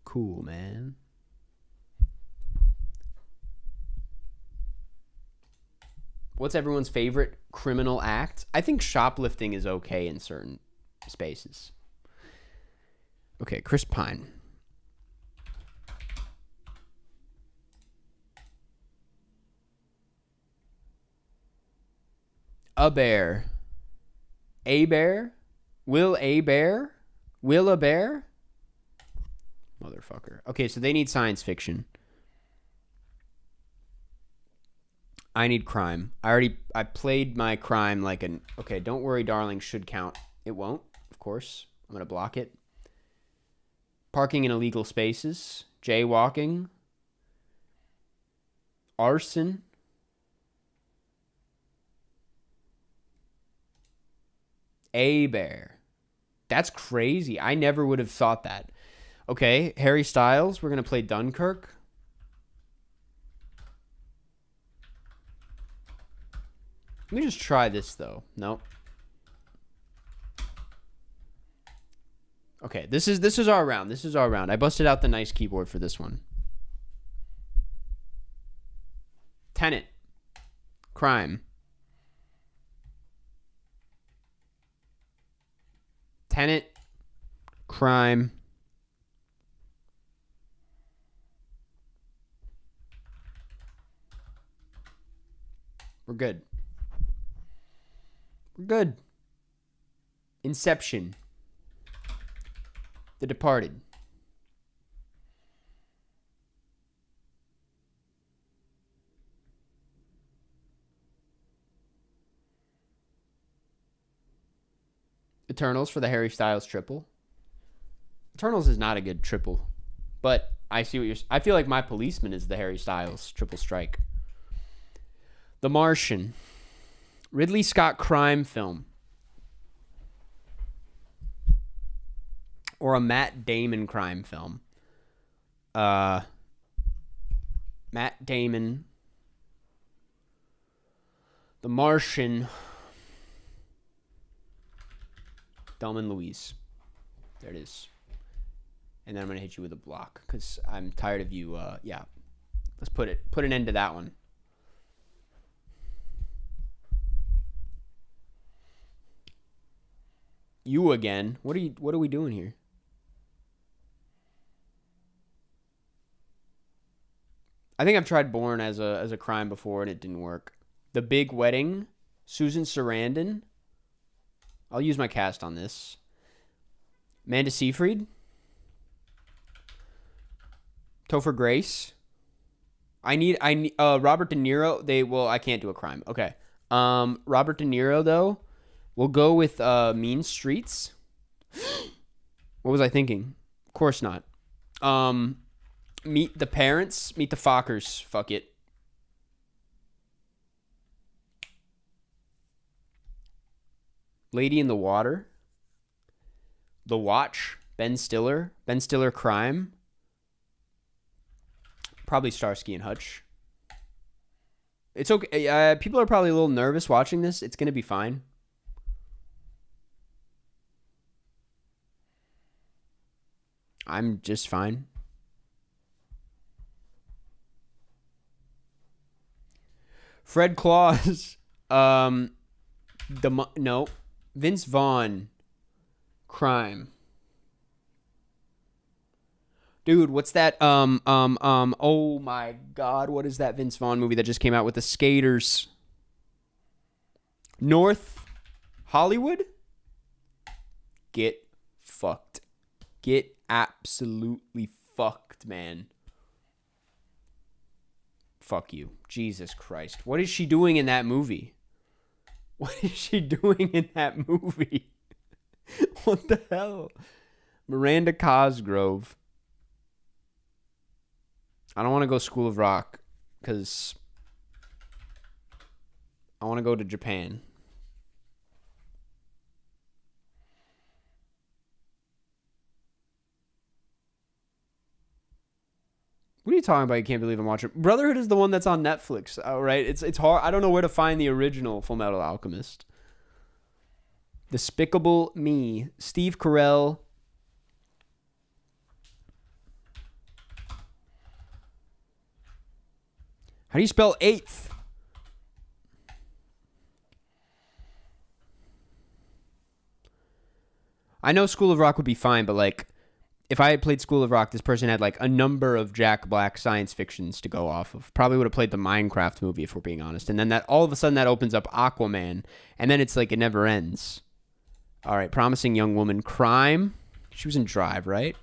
Speaker 1: Cool, man. What's everyone's favorite criminal act? I think shoplifting is okay in certain spaces. Okay, Chris Pine. A bear. A bear? Will a bear? Will a bear? Motherfucker. Okay, so they need science fiction. I need crime. I played my crime like an... Okay, Don't Worry Darling should count. It won't, of course. I'm going to block it. Parking in illegal spaces. Jaywalking. Arson. A bear. That's crazy. I never would have thought that. Okay, Harry Styles. We're going to play Dunkirk. Let me just try this, though. Nope. Okay, this is our round. This is our round. I busted out the nice keyboard for this one. Tenet. Crime. Tenet. Crime. We're good. We're good. Inception. The Departed. Eternals for the Harry Styles triple. Eternals is not a good triple, but I see what you're... I feel like My Policeman is the Harry Styles triple strike. The Martian. Ridley Scott crime film. Or a Matt Damon crime film. Matt Damon. The Martian. Thelma and Louise. There it is. And then I'm going to hit you with a block because I'm tired of you. Yeah. Let's put an end to that one. You again. What are we doing here? I think I've tried Bourne as a crime before and it didn't work. The Big Wedding, Susan Sarandon. I'll use my cast on this. Amanda Seyfried. Topher Grace. I need Robert De Niro. I can't do a crime. Okay. Robert De Niro though. We'll go with Mean Streets. What was I thinking? Of course not. Meet the Parents. Meet the Fockers. Fuck it. Lady in the Water. The Watch. Ben Stiller. Ben Stiller crime. Probably Starsky and Hutch. It's okay. People are probably a little nervous watching this. It's going to be fine. I'm just fine. Fred Claus. No. Vince Vaughn. Crime. Dude, what's that? Oh my God, what is that Vince Vaughn movie that just came out with the skaters? North Hollywood? Get fucked. Get absolutely fucked, man. Fuck you. Jesus Christ. What is she doing in that movie? What is she doing in that movie? What the hell? Miranda Cosgrove. I don't want to go School of Rock because I want to go to Japan. What are you talking about? You can't believe I'm watching. Brotherhood is the one that's on Netflix. All right, it's hard. I don't know where to find the original Full Metal Alchemist. Despicable Me. Steve Carell. How do you spell eighth? I know School of Rock would be fine, but like, if I had played School of Rock, this person had like a number of Jack Black science fictions to go off of. Probably would have played the Minecraft movie if we're being honest. And then that all of a sudden that opens up Aquaman, and then it's like it never ends. All right, Promising Young Woman. Crime. She was in Drive, right?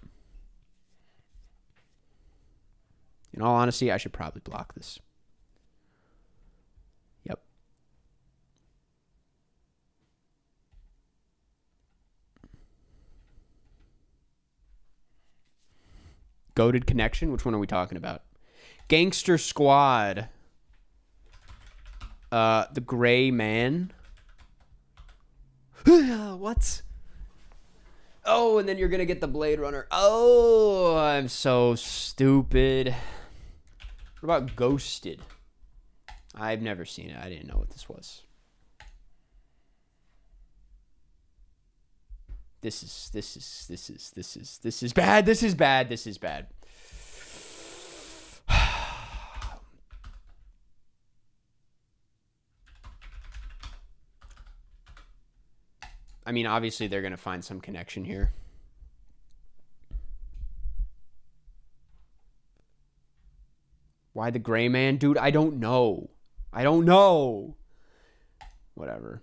Speaker 1: In all honesty, I should probably block this. Yep. Goated Connection. Which one are we talking about? Gangster Squad. The Gray Man. What? Oh, and then you're gonna get the Blade Runner. Oh, I'm so stupid. What about Ghosted? I've never seen it. I didn't know what this was. This is bad. This is bad. This is bad. I mean, obviously they're going to find some connection here. Why the Gray Man? Dude, I don't know. I don't know. Whatever.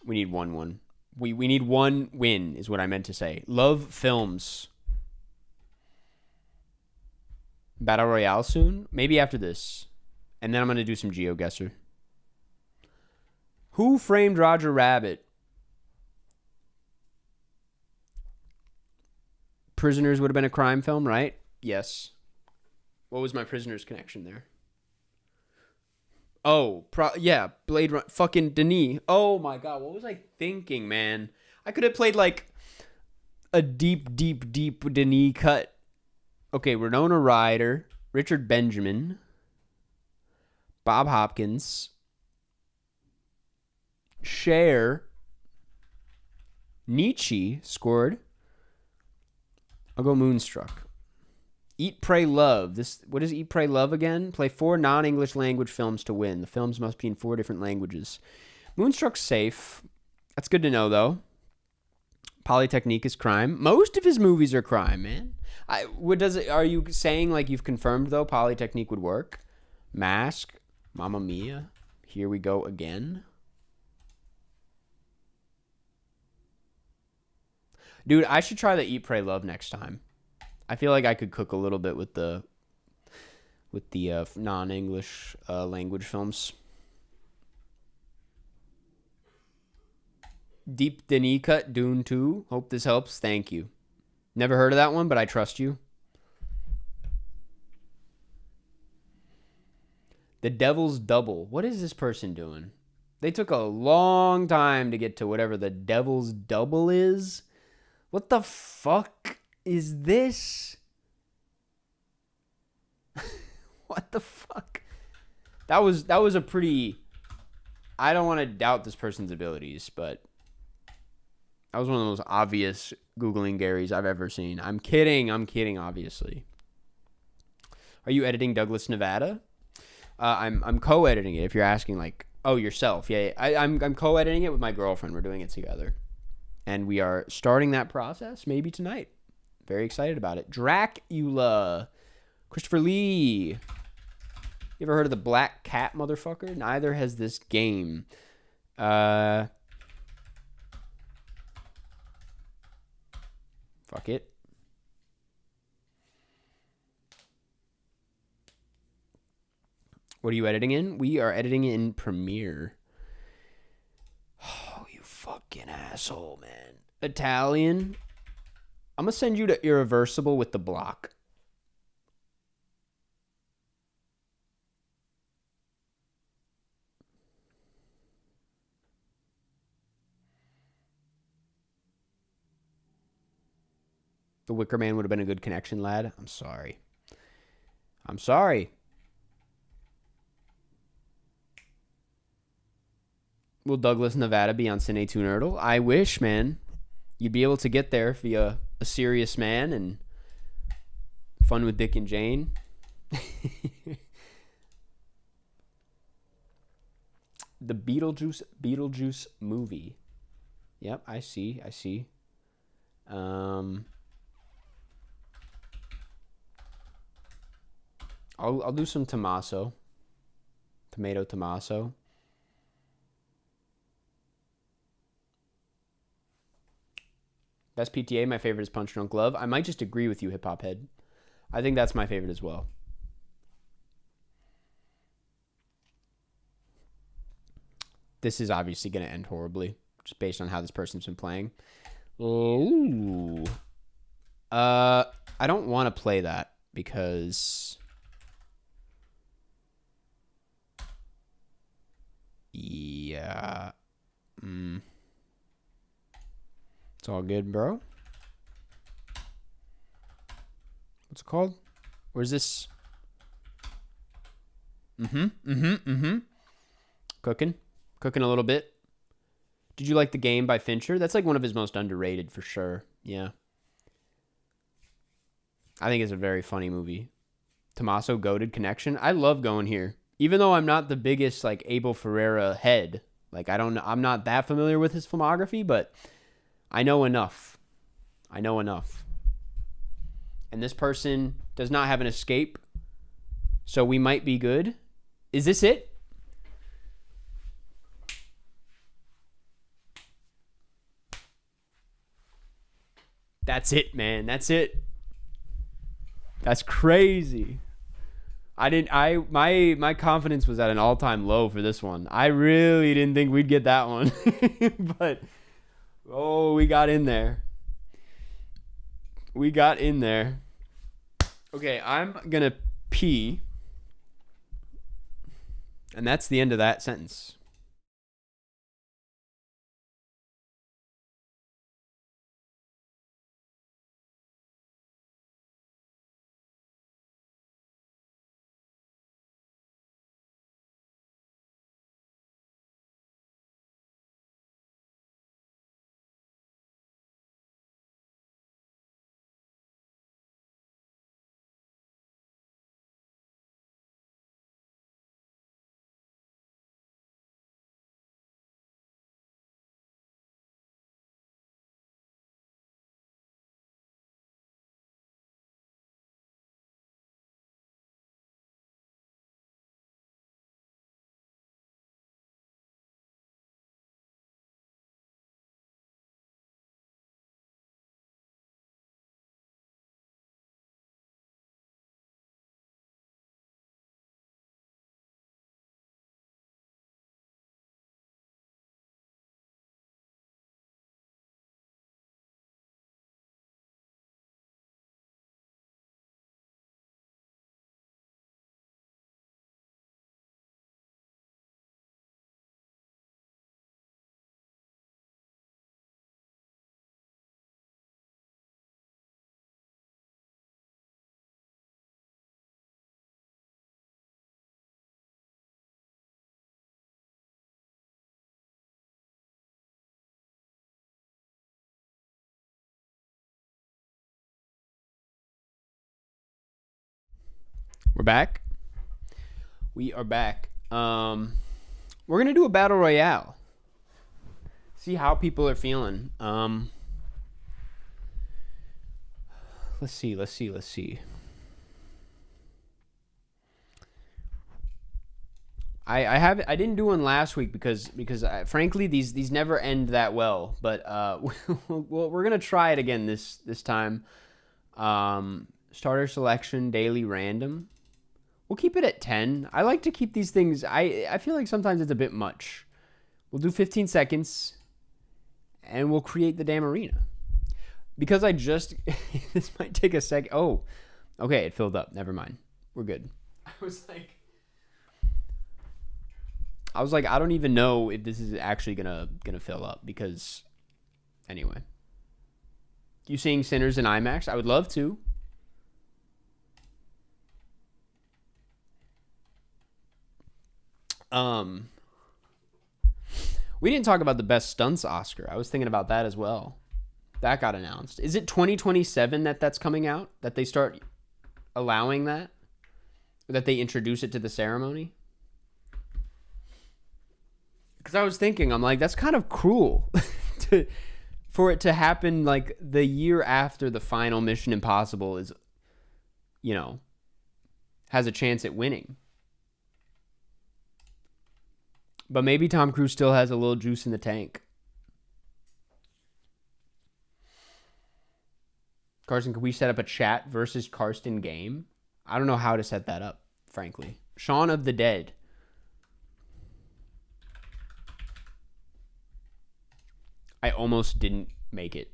Speaker 1: We need one. We need one win is what I meant to say. Love Films. Battle Royale soon? Maybe after this. And then I'm going to do some Geoguessr. Who Framed Roger Rabbit? Prisoners would have been a crime film, right? Yes. What was my Prisoners connection there? Oh, yeah, Blade Runner. Fucking Denis. Oh my God, what was I thinking, man? I could have played like a deep Denis cut. Okay, Winona Ryder, Richard Benjamin, Bob Hopkins, Cher, Nietzsche scored. I'll go Moonstruck. Eat, Pray, Love. What is Eat, Pray, Love again? Play 4 non-English language films to win. The films must be in 4 different languages. Moonstruck's safe. That's good to know, though. Polytechnique is crime. Most of his movies are crime, man. Are you saying like you've confirmed though Polytechnique would work? Mask, Mamma Mia, Here We Go Again. Dude, I should try the Eat, Pray, Love next time. I feel like I could cook a little bit with the non-English language films. Deep Denika, Dune 2. Hope this helps. Thank you. Never heard of that one, but I trust you. The Devil's Double. What is this person doing? They took a long time to get to whatever the Devil's Double is. What the fuck is this? What the fuck? That was a pretty... I don't want to doubt this person's abilities, but that was one of the most obvious Googling Garys I've ever seen. I'm kidding, obviously. Are you editing Douglas, Nevada? I'm co-editing it, if you're asking, like, oh, yourself. Yeah, I'm co-editing it with my girlfriend. We're doing it together. And we are starting that process maybe tonight. Very excited about it. Dracula. Christopher Lee. You ever heard of the Black Cat, motherfucker? Neither has this game. Fuck it. What are you editing in? We are editing in Premiere. Oh, you fucking asshole, man. Italian. I'm going to send you to Irreversible with the block. The Wicker Man would have been a good connection, lad. I'm sorry. I'm sorry. Will Douglas, Nevada be on Cine Two Nerdle? I wish, man. You'd be able to get there via A Serious Man and Fun with Dick and Jane. The Beetlejuice movie. Yep, I see. I'll do some Tommaso. Tomato Tommaso. Best PTA, my favorite is Punch Drunk Love. I might just agree with you, Hip Hop Head. I think that's my favorite as well. This is obviously going to end horribly, just based on how this person's been playing. Ooh. I don't want to play that because... Yeah. It's all good, bro. What's it called? Where's this? Cooking a little bit. Did you like The Game by Fincher? That's like one of his most underrated for sure. Yeah. I think it's a very funny movie. Tommaso Goated Connection. I love going here. Even though I'm not the biggest like Abel Ferreira head. Like I'm not that familiar with his filmography, but I know enough. And this person does not have an escape. So we might be good. Is this it? That's it, man. That's it. That's crazy. My confidence was at an all-time low for this one. I really didn't think we'd get that one. But we got in there. Okay, I'm going to pee. And that's the end of that sentence. We're back. We are back. We're gonna do a battle royale. See how people are feeling. Let's see. I didn't do one last week because frankly these never end that well. But we're gonna try it again this time. Starter selection, daily random. We'll keep it at 10. I like to keep these things. I feel like sometimes it's a bit much. We'll do 15 seconds, and we'll create the damn arena. Because I just this might take a sec. Oh, okay, it filled up. Never mind. We're good. I was like, I don't even know if this is actually gonna fill up because, anyway. You seeing Sinners in IMAX? I would love to. We didn't talk about the best stunts Oscar. I was thinking about that as well. That got announced. Is it 2027 that's coming out? That they start allowing that? Or that they introduce it to the ceremony? Because I was thinking, I'm like, that's kind of cruel for it to happen like the year after the final Mission Impossible is, has a chance at winning. But maybe Tom Cruise still has a little juice in the tank. Karsten, can we set up a chat versus Karsten game? I don't know how to set that up, frankly. Shaun of the Dead. I almost didn't make it.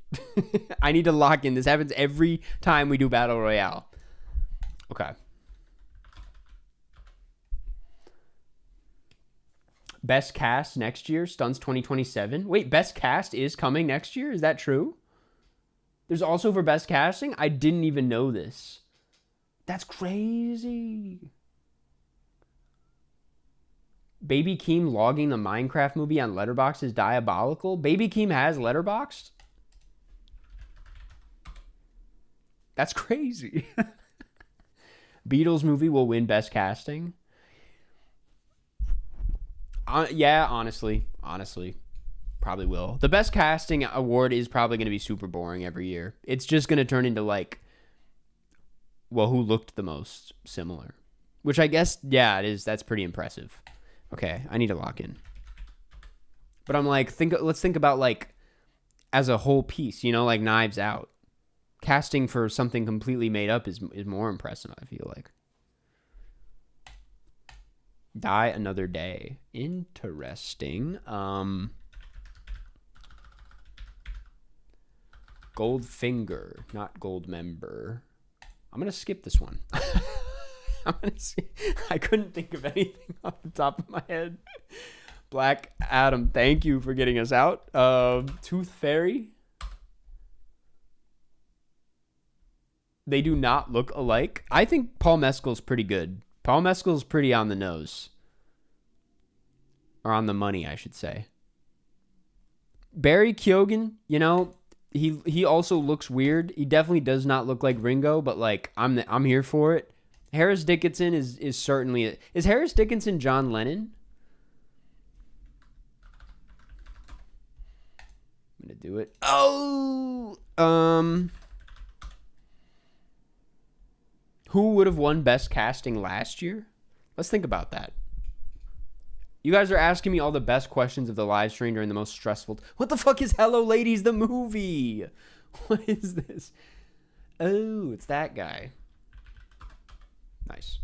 Speaker 1: I need to lock in. This happens every time we do Battle Royale. Okay. Best cast next year, Stunts 2027. Wait, best cast is coming next year? Is that true? There's also for best casting? I didn't even know this. That's crazy. Baby Keem logging the Minecraft movie on Letterboxd is diabolical. Baby Keem has Letterboxd? That's crazy. Beatles movie will win best casting. Yeah, honestly, probably will. The best casting award is probably going to be super boring every year. It's just going to turn into who looked the most similar? Which I guess, yeah, it is. That's pretty impressive. Okay, I need to lock in. But I'm like, let's think about as a whole piece, like Knives Out. Casting for something completely made up is more impressive, I feel like. Die Another Day. Interesting. Goldfinger, not Goldmember. I'm going to skip this one. I couldn't think of anything off the top of my head. Black Adam, thank you for getting us out. Tooth Fairy. They do not look alike. I think Paul Mescal's pretty good. Paul Mescal's pretty on the nose. Or on the money, I should say. Barry Keoghan, he also looks weird. He definitely does not look like Ringo, but I'm here for it. Harris Dickinson is certainly... Is Harris Dickinson John Lennon? I'm going to do it. Oh! Who would have won best casting last year? Let's think about that. You guys are asking me all the best questions of the live stream during the most stressful... What the fuck is Hello Ladies the movie? What is this? Oh, it's that guy. Nice.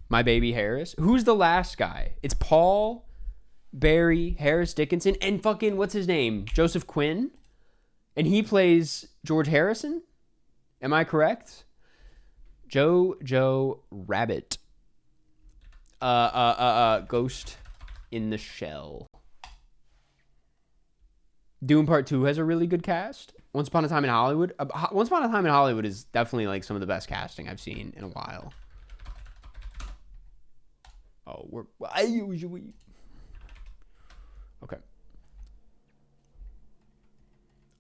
Speaker 1: My Baby Harris. Who's the last guy? It's Paul, Barry, Harris Dickinson, and fucking, what's his name? Joseph Quinn? And he plays George Harrison? Am I correct? Joe Rabbit. Ghost in the Shell. Dune Part 2 has a really good cast. Once Upon a Time in Hollywood. Once Upon a Time in Hollywood is definitely some of the best casting I've seen in a while. Oh, okay.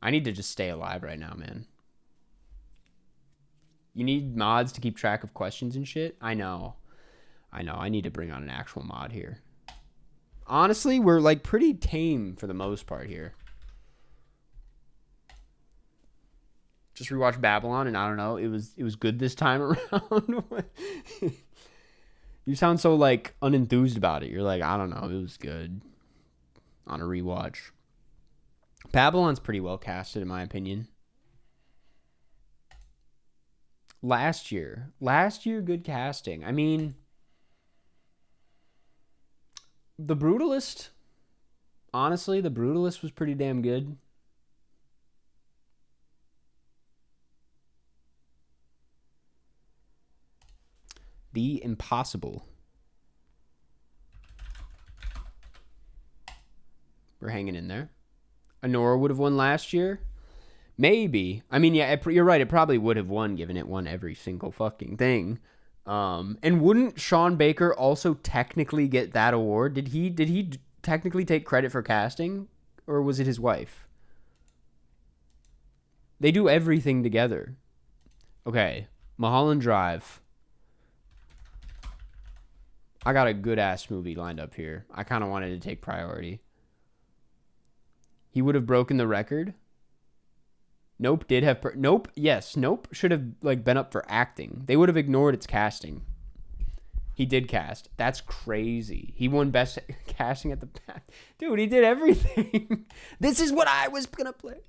Speaker 1: I need to just stay alive right now, man. You need mods to keep track of questions and shit? I know. I need to bring on an actual mod here. Honestly, we're like pretty tame for the most part here. Just rewatched Babylon, and I don't know, it was good this time around. You sound so like unenthused about it. You're like, I don't know, it was good on a rewatch. Babylon's pretty well casted in my opinion. Last year, good casting. I mean, The Brutalist. Honestly, The Brutalist was pretty damn good. The Impossible. We're hanging in there. Honora would have won last year. Maybe. I mean, yeah, you're right. It probably would have won, given it won every single fucking thing. And wouldn't Sean Baker also technically get that award? Did he technically take credit for casting, or was it his wife? They do everything together. Okay, Mulholland Drive. I got a good ass movie lined up here. I kind of wanted to take priority. He would have broken the record. Nope did have Nope, yes, Nope should have like been up for acting. They would have ignored its casting. He did cast. That's crazy. He won best casting at the back. Dude, he did everything. This is what I was gonna play.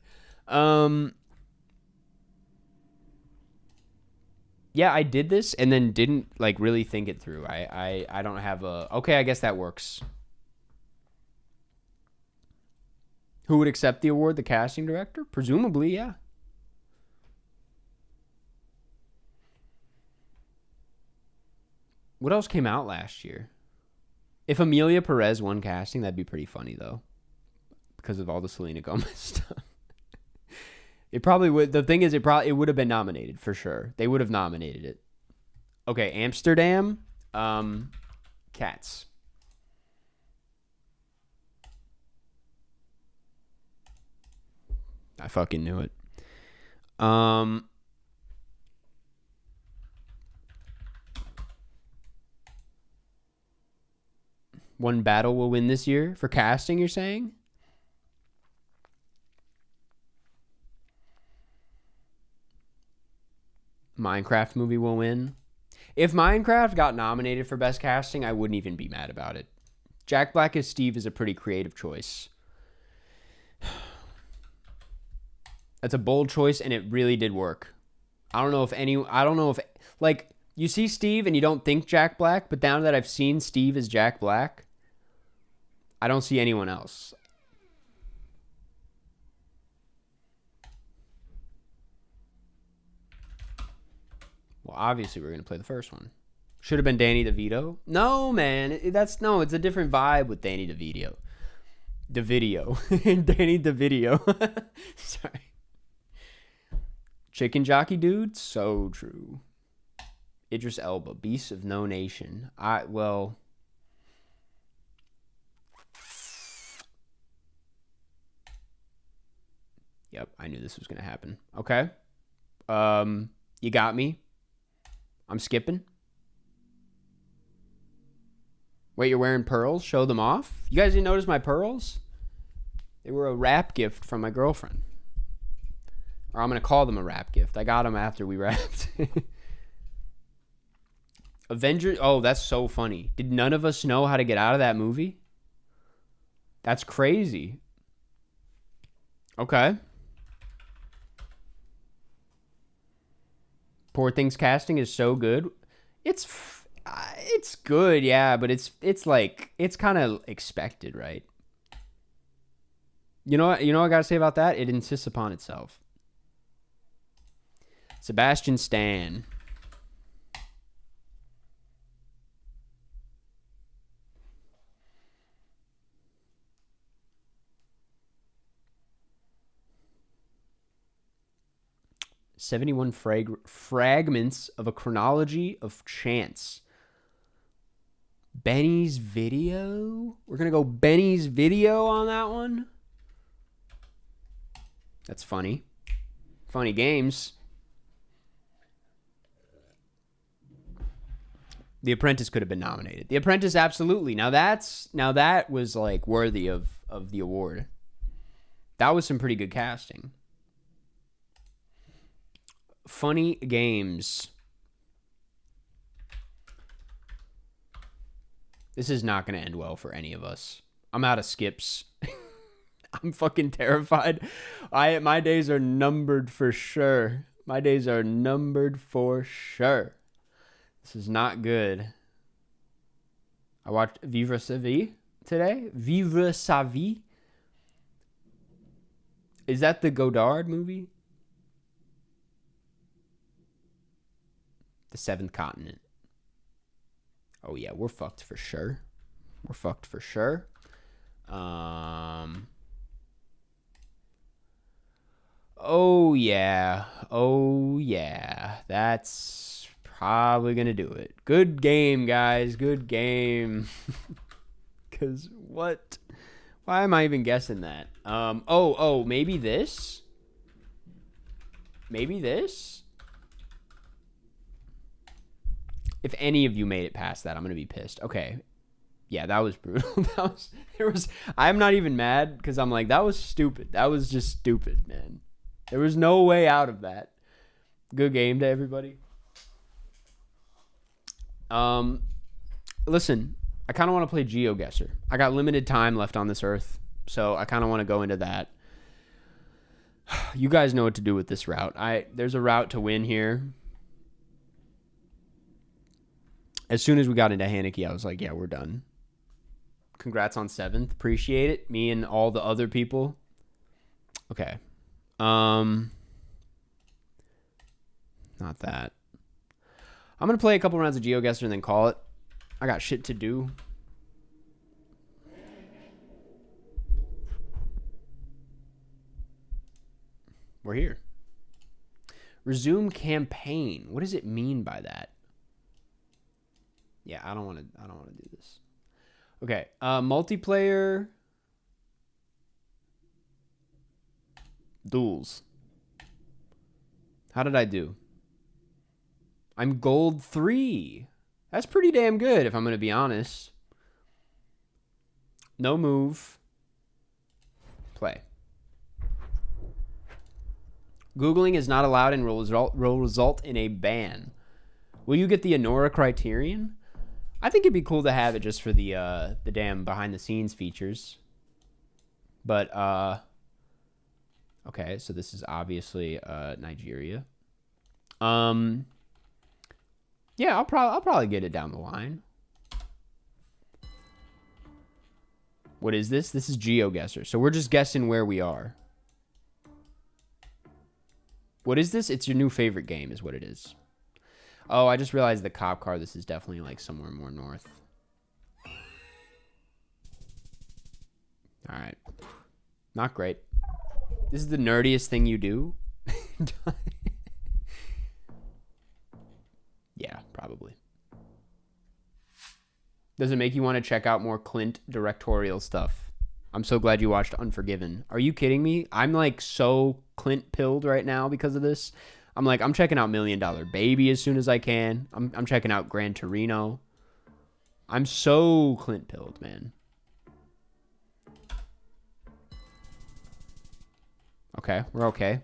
Speaker 1: Yeah, I did this and then didn't like really think it through. I don't have a okay, I guess that works. Who would accept the award? The casting director? Presumably, yeah. What else came out last year? If Amelia Perez won casting, that'd be pretty funny, though. Because of all the Selena Gomez stuff. It probably would. The thing is, it would have been nominated, for sure. They would have nominated it. Okay, Amsterdam. Cats. I fucking knew it. One battle will win this year for casting, you're saying? Minecraft movie will win. If Minecraft got nominated for best casting, I wouldn't even be mad about it. Jack Black as Steve is a pretty creative choice. That's a bold choice, and it really did work. I don't know if like, you see Steve and you don't think Jack Black, but now that I've seen Steve as Jack Black, I don't see anyone else. Well, obviously we're going to play the first one. Should have been Danny DeVito. No, man. It's a different vibe with Danny DeVito. Danny DeVito. Sorry. Chicken Jockey Dude? So true. Idris Elba. Beast of No Nation. Yep, I knew this was going to happen. Okay. You got me. I'm skipping. Wait, you're wearing pearls? Show them off? You guys didn't notice my pearls? They were a wrap gift from my girlfriend. Or I'm going to call them a wrap gift. I got them after we wrapped. Avengers. Oh, that's so funny. Did none of us know how to get out of that movie? That's crazy. Okay. Poor Things casting is so good. It's good, yeah, but it's like, it's kind of expected, right? You know what I gotta say about that? It insists upon itself. Sebastian Stan. "71 fragments of a chronology of chance." Benny's Video? We're going to go Benny's Video on that one? That's funny. Funny games. The Apprentice could have been nominated. The Apprentice, absolutely. Now that was like worthy of the award. That was some pretty good casting. Funny games. This is not going to end well for any of us. I'm out of skips. I'm fucking terrified. My days are numbered for sure. My days are numbered for sure. This is not good. I watched Vivre sa vie today. Vivre sa vie. Is that the Godard movie? The Seventh Continent. Oh yeah, we're fucked for sure. We're fucked for sure. Oh yeah. Oh yeah. That's probably gonna do it. Good game, guys. Good game. Cause what? Why am I even guessing that? Oh, maybe this? Maybe this? If any of you made it past that, I'm gonna be pissed. Okay. Yeah, that was brutal. I'm not even mad because I'm like, that was stupid. That was just stupid, man. There was no way out of that. Good game to everybody. Listen, I kind of want to play Geoguessr. I got limited time left on this earth, so I kind of want to go into that. You guys know what to do with this route. There's a route to win here. As soon as we got into Haneke, I was like, yeah, we're done. Congrats on 7th. Appreciate it. Me and all the other people. Okay. Not that. I'm going to play a couple rounds of Geoguessr and then call it. I got shit to do. We're here. Resume campaign. What does it mean by that? Yeah, I don't want to do this. Okay, multiplayer duels. How did I do? I'm gold 3. That's pretty damn good if I'm going to be honest. No move. Play. Googling is not allowed and will result in a ban. Will you get the Anora criterion? I think it'd be cool to have it just for the damn behind the scenes features. But okay, so this is obviously Nigeria. Yeah, I'll probably get it down the line. What is this? This is Geoguessr. So we're just guessing where we are. What is this? It's your new favorite game is what it is. Oh, I just realized the cop car. This is definitely like somewhere more north. All right. Not great. This is the nerdiest thing you do? Yeah, probably. Does it make you want to check out more Clint directorial stuff? I'm so glad you watched Unforgiven. Are you kidding me? I'm like so Clint pilled right now because of this. I'm like, I'm checking out $1 Million Baby as soon as I can. I'm checking out Gran Torino. I'm so Clint pilled, man. Okay, we're okay.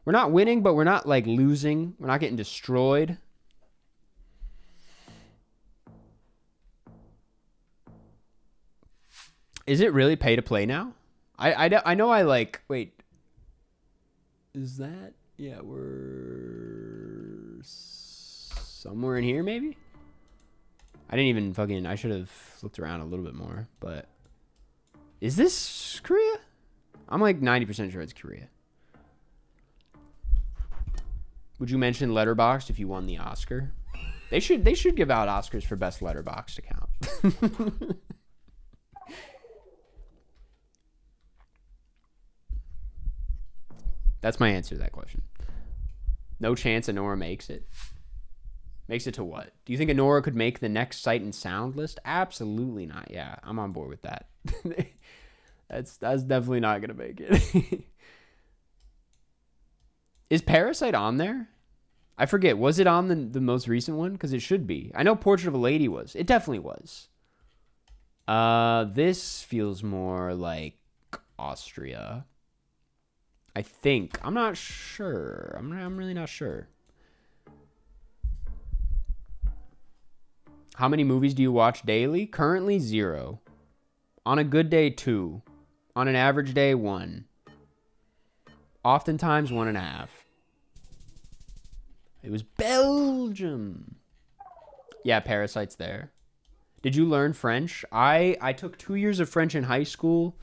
Speaker 1: We're not winning, but we're not like losing. We're not getting destroyed. Is it really pay to play now? I know I like, wait. Is that? Yeah, we're somewhere in here maybe? I didn't even fucking, I should have looked around a little bit more, but is this Korea? I'm like 90% sure it's Korea. Would you mention Letterboxd if you won the Oscar? They should give out Oscars for best Letterboxd account. That's my answer to that question. No chance Anora makes it. Makes it to what? Do you think Anora could make the next Sight and Sound list? Absolutely not. Yeah, I'm on board with that. That's definitely not gonna make it. Is Parasite on there? I forget. Was it on the most recent one? Because it should be. I know Portrait of a Lady was. It definitely was. This feels more like Austria. I think. I'm not sure. I'm really not sure. How many movies do you watch daily? Currently 0. On a good day, 2. On an average day, 1. Oftentimes 1.5. It was Belgium. Yeah, Parasite's there. Did you learn French? I took 2 years of French in high school,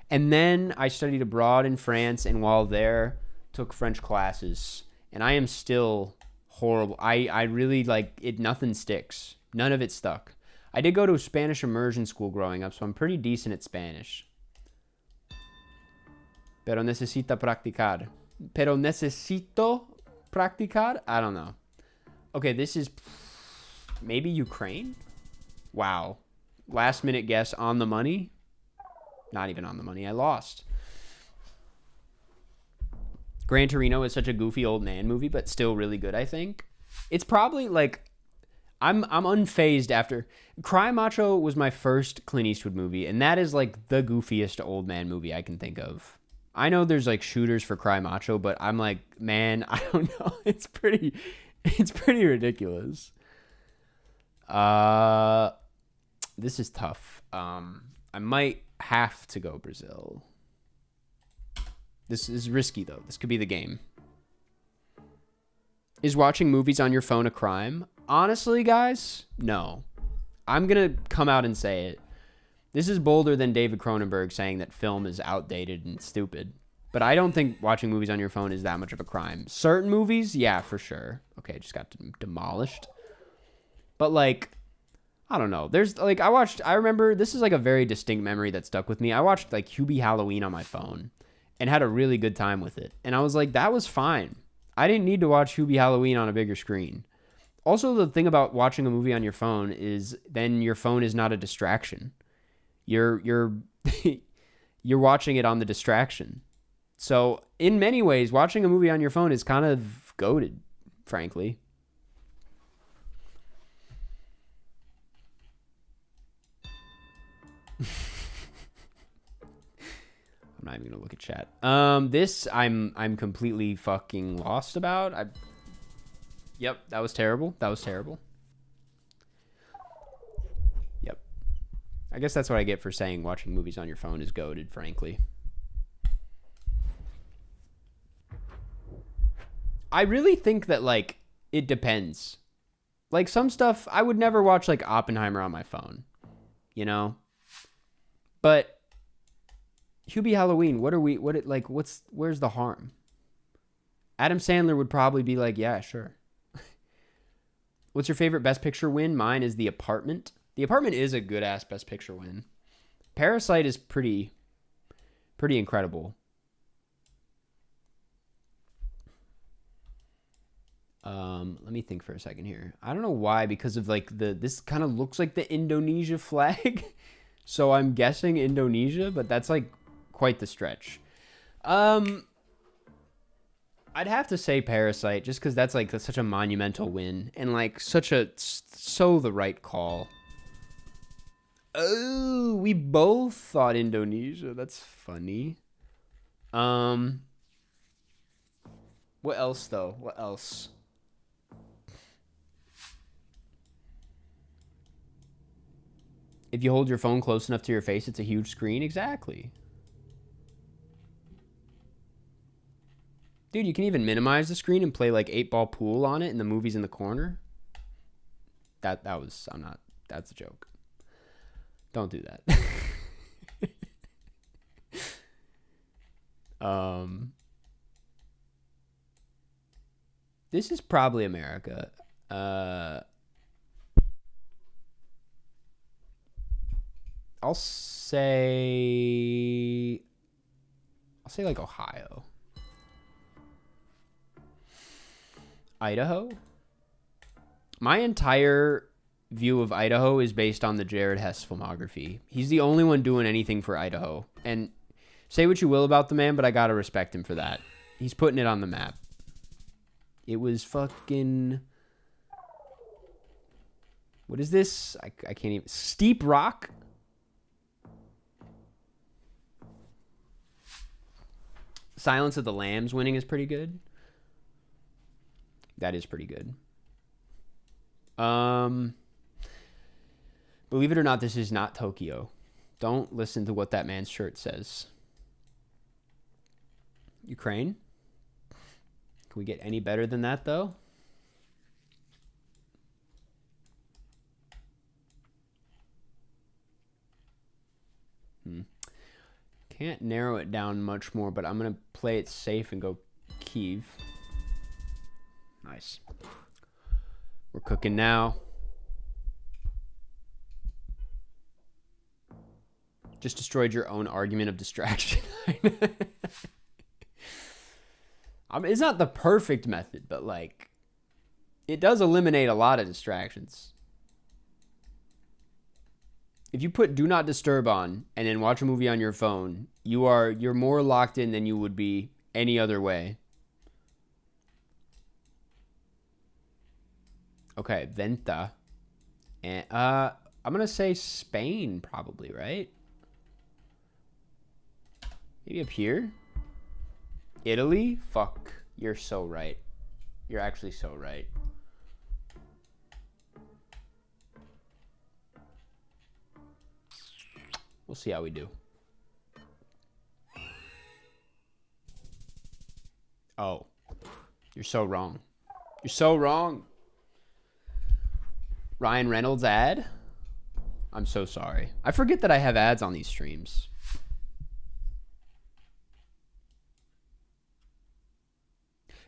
Speaker 1: and then I studied abroad in France, and while there, took French classes. And I am still horrible. I really, like, it. Nothing sticks. None of it stuck. I did go to a Spanish immersion school growing up, so I'm pretty decent at Spanish. Pero necesita practicar. Pero necesito practicar? I don't know. Okay, this is maybe Ukraine? Wow. Last minute guess on the money? Not even on the money. I lost. Gran Torino is such a goofy old man movie, but still really good, I think. It's probably like... I'm unfazed after... Cry Macho was my first Clint Eastwood movie, and that is like the goofiest old man movie I can think of. I know there's like shooters for Cry Macho, but I'm like, man, I don't know. It's pretty ridiculous. This is tough. I might have to go Brazil. This is risky though. This could be the game. Is watching movies on your phone a crime? Honestly, guys, no. I'm going to come out and say it. This is bolder than David Cronenberg saying that film is outdated and stupid. But I don't think watching movies on your phone is that much of a crime. Certain movies, yeah, for sure. Okay, just got demolished. But like, I don't know. There's like, I remember, this is like a very distinct memory that stuck with me. I watched like Hubie Halloween on my phone and had a really good time with it. And I was like, that was fine. I didn't need to watch Hubie Halloween on a bigger screen. Also, the thing about watching a movie on your phone is then your phone is not a distraction. You're you're watching it on the distraction. So in many ways, watching a movie on your phone is kind of goated, frankly. I'm not even gonna look at chat. This I'm completely fucking lost about. Yep, that was terrible. That was terrible. Yep. I guess that's what I get for saying watching movies on your phone is goated, frankly. I really think that, like, it depends. Like, some stuff, I would never watch, like, Oppenheimer on my phone. You know? But Hubie Halloween, where's the harm? Adam Sandler would probably be like, yeah, sure. What's your favorite Best Picture win? Mine is The Apartment. The Apartment is a good-ass Best Picture win. Parasite is pretty incredible. Let me think for a second here. I don't know why, because of like this kind of looks like the Indonesia flag. So I'm guessing Indonesia, but that's like quite the stretch. I'd have to say Parasite, just because that's such a monumental win and like so the right call. Oh, we both thought Indonesia. That's funny. What else though? What else? If you hold your phone close enough to your face, it's a huge screen. Exactly. Dude, you can even minimize the screen and play like 8-ball pool on it and the movie's in the corner. That's a joke. Don't do that. This is probably America. I'll say like Ohio. Idaho? My entire view of Idaho is based on the Jared Hess filmography. He's the only one doing anything for Idaho. And say what you will about the man, but I gotta respect him for that. He's putting it on the map. It was fucking... What is this? I can't even... Steep Rock? Silence of the Lambs winning is pretty good. That is pretty good. Believe it or not, this is not Tokyo. Don't listen to what that man's shirt says. Ukraine? Can we get any better than that, though? Can't narrow it down much more, but I'm going to play it safe and go Kyiv. Nice. We're cooking now. Just destroyed your own argument of distraction. It's not the perfect method, but like, it does eliminate a lot of distractions. If you put Do Not Disturb on and then watch a movie on your phone, you're more locked in than you would be any other way. Okay, Venta. And I'm gonna say Spain probably, right? Maybe up here? Italy? Fuck. You're so right. You're actually so right. We'll see how we do. Oh. You're so wrong. You're so wrong. Ryan Reynolds ad? I'm so sorry. I forget that I have ads on these streams.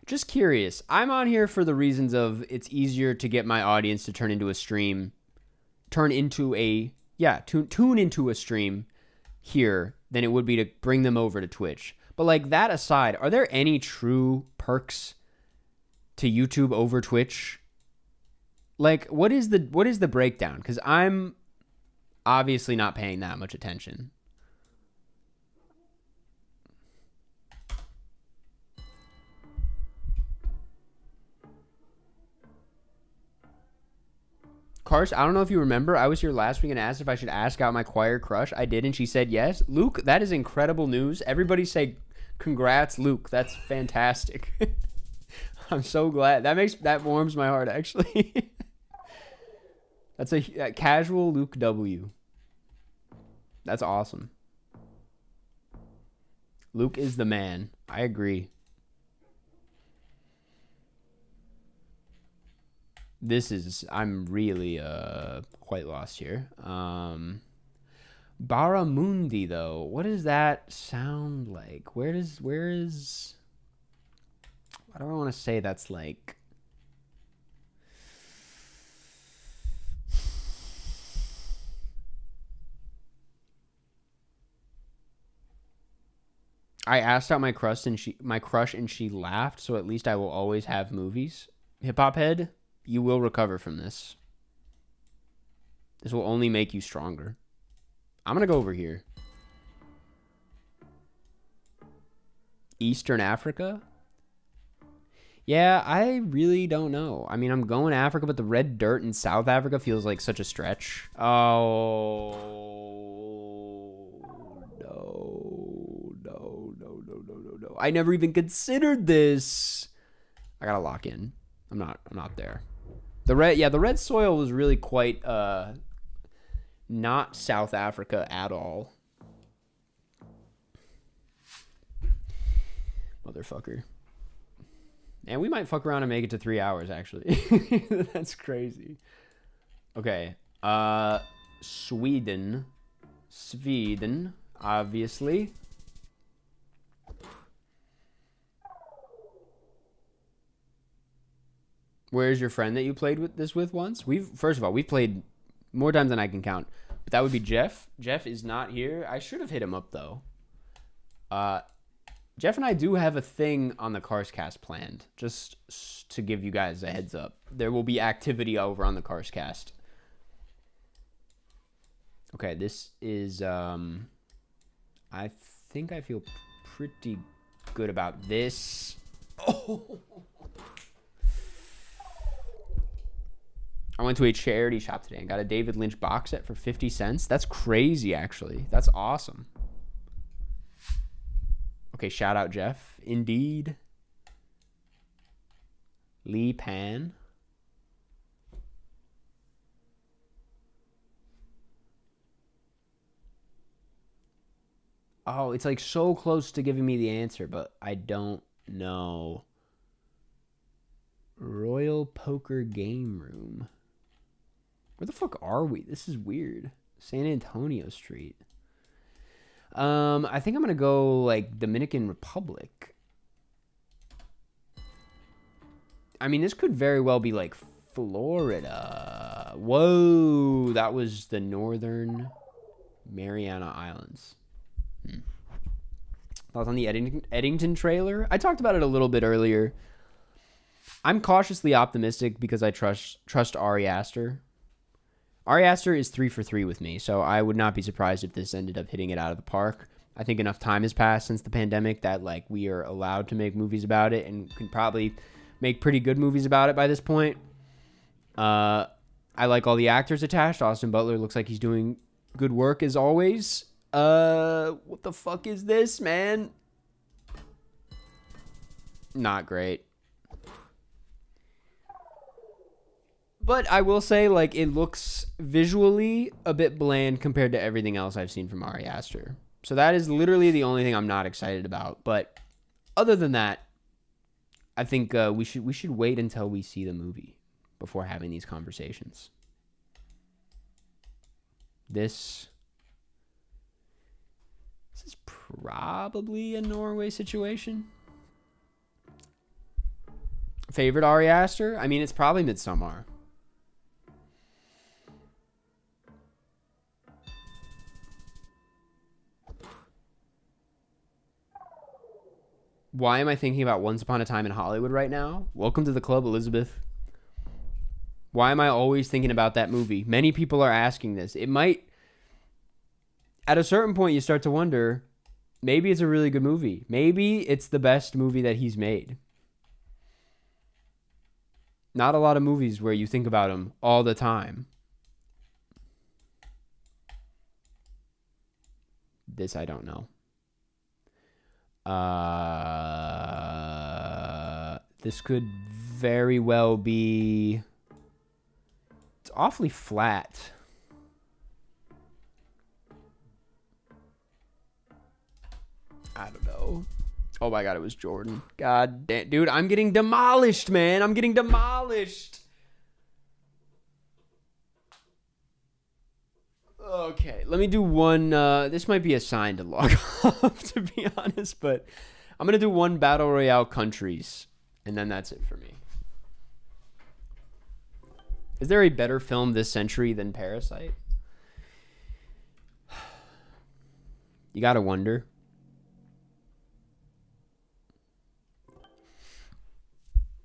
Speaker 1: Just curious. I'm on here for the reasons of it's easier to get my audience to turn into a stream. Tune into a stream here than it would be to bring them over to Twitch. But like that aside, are there any true perks to YouTube over Twitch? Like what is the breakdown? Because I'm obviously not paying that much attention. Karsten, I don't know if you remember, I was here last week and asked if I should ask out my choir crush. I did, and she said yes. Luke, that is incredible news. Everybody say congrats, Luke. That's fantastic. I'm so glad. That warms my heart, actually. That's a casual Luke W. That's awesome. Luke is the man. I agree. I'm really quite lost here. Baramundi though, what does that sound like? Where is what do I want to say that's like? I asked out my crush and she laughed, so at least I will always have movies. Hip Hop Head, you will recover from this. This will only make you stronger. I'm going to go over here. Eastern Africa? Yeah, I really don't know. I mean, I'm going to Africa, but the red dirt in South Africa feels like such a stretch. Oh, no. I never even considered this. I got to lock in. I'm not there. The red soil was really quite not South Africa at all. Motherfucker. And we might fuck around and make it to 3 hours, actually. That's crazy. Okay. Sweden, obviously. Where's your friend that you played with once? First of all, we've played more times than I can count. But that would be Jeff. Jeff is not here. I should have hit him up, though. Jeff and I do have a thing on the Carscast planned, just to give you guys a heads up. There will be activity over on the Carscast. Okay, this is, I think I feel pretty good about this. Oh! I went to a charity shop today and got a David Lynch box set for 50 cents. That's crazy, actually. That's awesome. Okay, shout out Jeff. Indeed. Lee Pan. Oh, it's like so close to giving me the answer, but I don't know. Royal Poker Game Room. Where the fuck are we? This is weird. San Antonio Street. I think I'm gonna go like Dominican Republic. I mean, this could very well be like Florida. Whoa, that was the Northern Mariana Islands. Thoughts on the Eddington trailer? I talked about it a little bit earlier. I'm cautiously optimistic because I trust Ari Aster. Ari Aster is 3 for 3 with me, so I would not be surprised if this ended up hitting it out of the park. I think enough time has passed since the pandemic that like we are allowed to make movies about it and can probably make pretty good movies about it by this point. I like all the actors attached. Austin Butler looks like he's doing good work as always. What the fuck is this, man? Not great. But I will say, like, it looks visually a bit bland compared to everything else I've seen from Ari Aster. So that is literally the only thing I'm not excited about. But other than that, I think we should wait until we see the movie before having these conversations. This is probably a Norway situation. Favorite Ari Aster? I mean, it's probably Midsommar. Why am I thinking about Once Upon a Time in Hollywood right now? Welcome to the club, Elizabeth. Why am I always thinking about that movie? Many people are asking this. It might... At a certain point, you start to wonder, maybe it's a really good movie. Maybe it's the best movie that he's made. Not a lot of movies where you think about him all the time. This I don't know. This could very well be... It's awfully flat. I don't know. Oh my god, it was Jordan. God damn. Dude, I'm getting demolished, man. I'm getting demolished. Okay, let me do one. This might be a sign to log off, to be honest, but I'm going to do one Battle Royale countries, and then that's it for me. Is there a better film this century than Parasite? You got to wonder.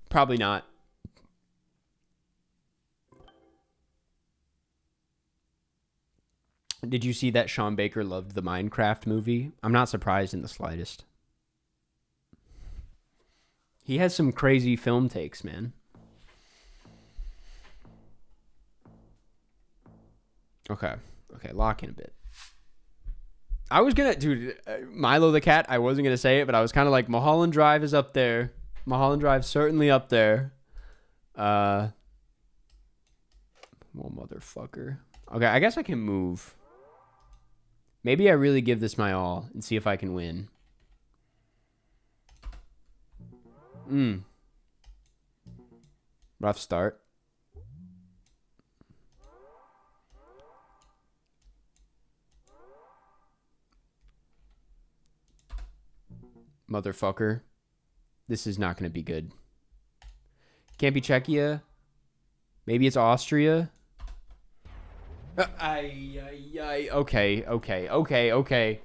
Speaker 1: Probably not. Did you see that Sean Baker loved the Minecraft movie? I'm not surprised in the slightest. He has some crazy film takes, man. Okay, lock in a bit. I was gonna, dude, Milo the Cat, I wasn't gonna say it, but I was kind of like, Mulholland Drive is up there. Mulholland Drive certainly up there. Well, motherfucker. Okay, I guess I can move. Maybe I really give this my all and see if I can win. Rough start. Motherfucker. This is not going to be good. Can't be Czechia. Maybe it's Austria. Okay.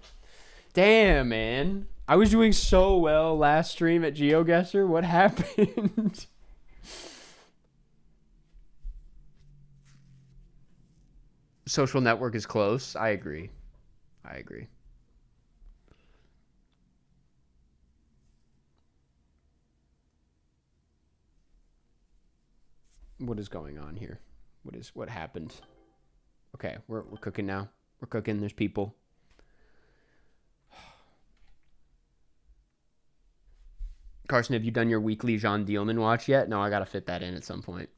Speaker 1: Damn, man. I was doing so well last stream at Geoguessr. What happened? Social network is close. I agree. What is going on here? What happened? Okay, we're cooking now. We're cooking. There's people. Karsten, have you done your weekly Jean Dielman watch yet? No, I gotta fit that in at some point.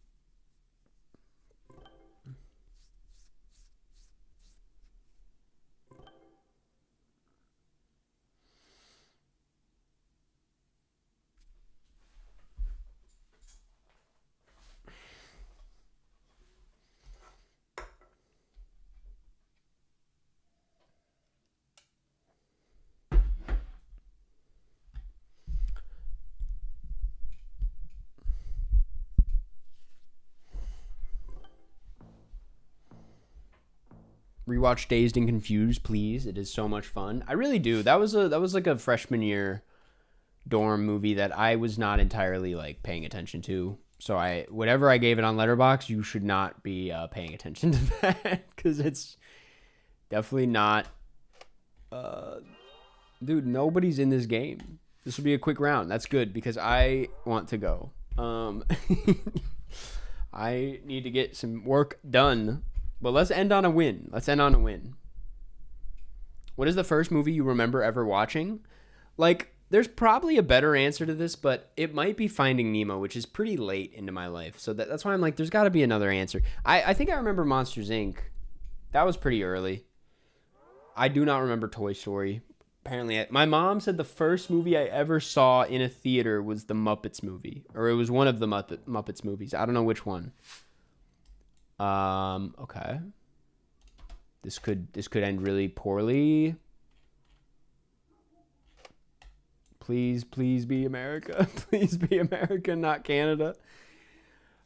Speaker 1: Rewatch Dazed and Confused, please. It is so much fun. I really do. That was like a freshman year dorm movie that I was not entirely like paying attention to. So whatever I gave it on Letterboxd, you should not be paying attention to that because it's definitely not. Dude, nobody's in this game. This will be a quick round. That's good because I want to go. I need to get some work done. But let's end on a win. What is the first movie you remember ever watching? Like, there's probably a better answer to this, but it might be Finding Nemo, which is pretty late into my life. So that's why I'm like, there's got to be another answer. I think I remember Monsters, Inc. That was pretty early. I do not remember Toy Story. Apparently, my mom said the first movie I ever saw in a theater was the Muppets movie. Or it was one of the Muppets movies. I don't know which one. Okay. This could end really poorly. Please be America. Please be America, not Canada.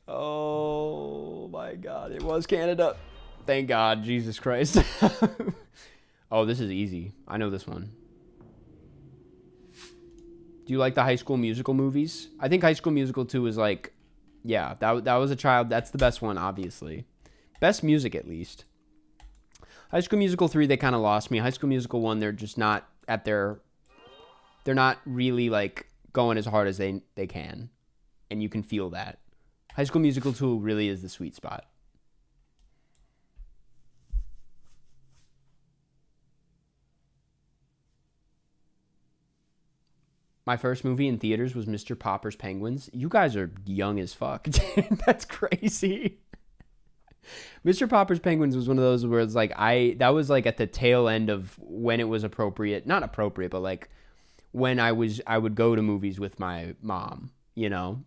Speaker 1: Oh my God, it was Canada. Thank God, Jesus Christ. Oh, this is easy. I know this one. Do you like the High School Musical movies? I think High School Musical 2 is like, yeah, that was a child. That's the best one, obviously. Best music, at least. High School Musical 3, they kind of lost me. High School Musical 1, they're just not at their... They're not really, like, going as hard as they can. And you can feel that. High School Musical 2 really is the sweet spot. My first movie in theaters was Mr. Popper's Penguins. You guys are young as fuck. That's crazy. Mr. Popper's Penguins was one of those where it's like that was like at the tail end of when it was appropriate. Not appropriate, but like when I would go to movies with my mom, you know.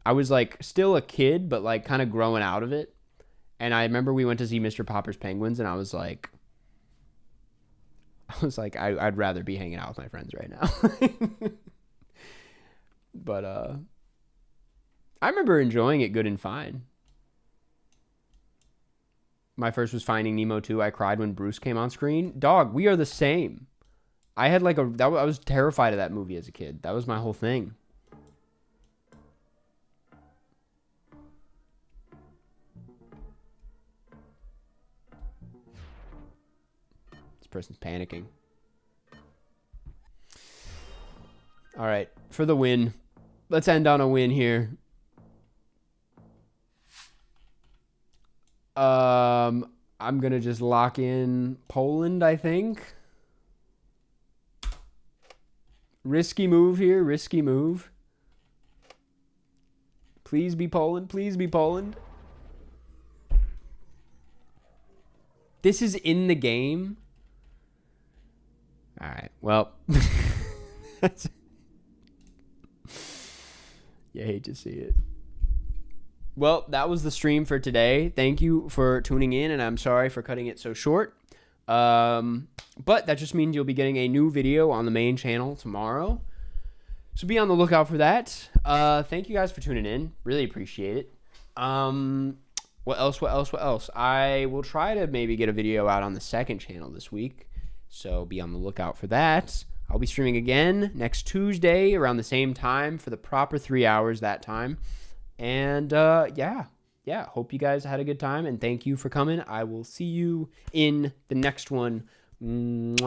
Speaker 1: I was like still a kid, but like kind of growing out of it. And I remember we went to see Mr. Popper's Penguins and I was like I'd rather be hanging out with my friends right now. But I remember enjoying it good and fine. My first was Finding Nemo 2. I cried when Bruce came on screen. Dog, we are the same. I had like I was terrified of that movie as a kid. That was my whole thing. This person's panicking. All right, for the win. Let's end on a win here. I'm going to just lock in Poland, I think. Risky move here. Risky move. Please be Poland. Please be Poland. This is in the game. All right. Well, you hate to see it. Well, that was the stream for today. Thank you for tuning in, and I'm sorry for cutting it so short. But that just means you'll be getting a new video on the main channel tomorrow. So be on the lookout for that. Thank you guys for tuning in. Really appreciate it. What else? I will try to maybe get a video out on the second channel this week. So be on the lookout for that. I'll be streaming again next Tuesday around the same time for the proper 3 hours that time. And yeah, hope you guys had a good time, and thank you for coming. I will see you in the next one. Mwah.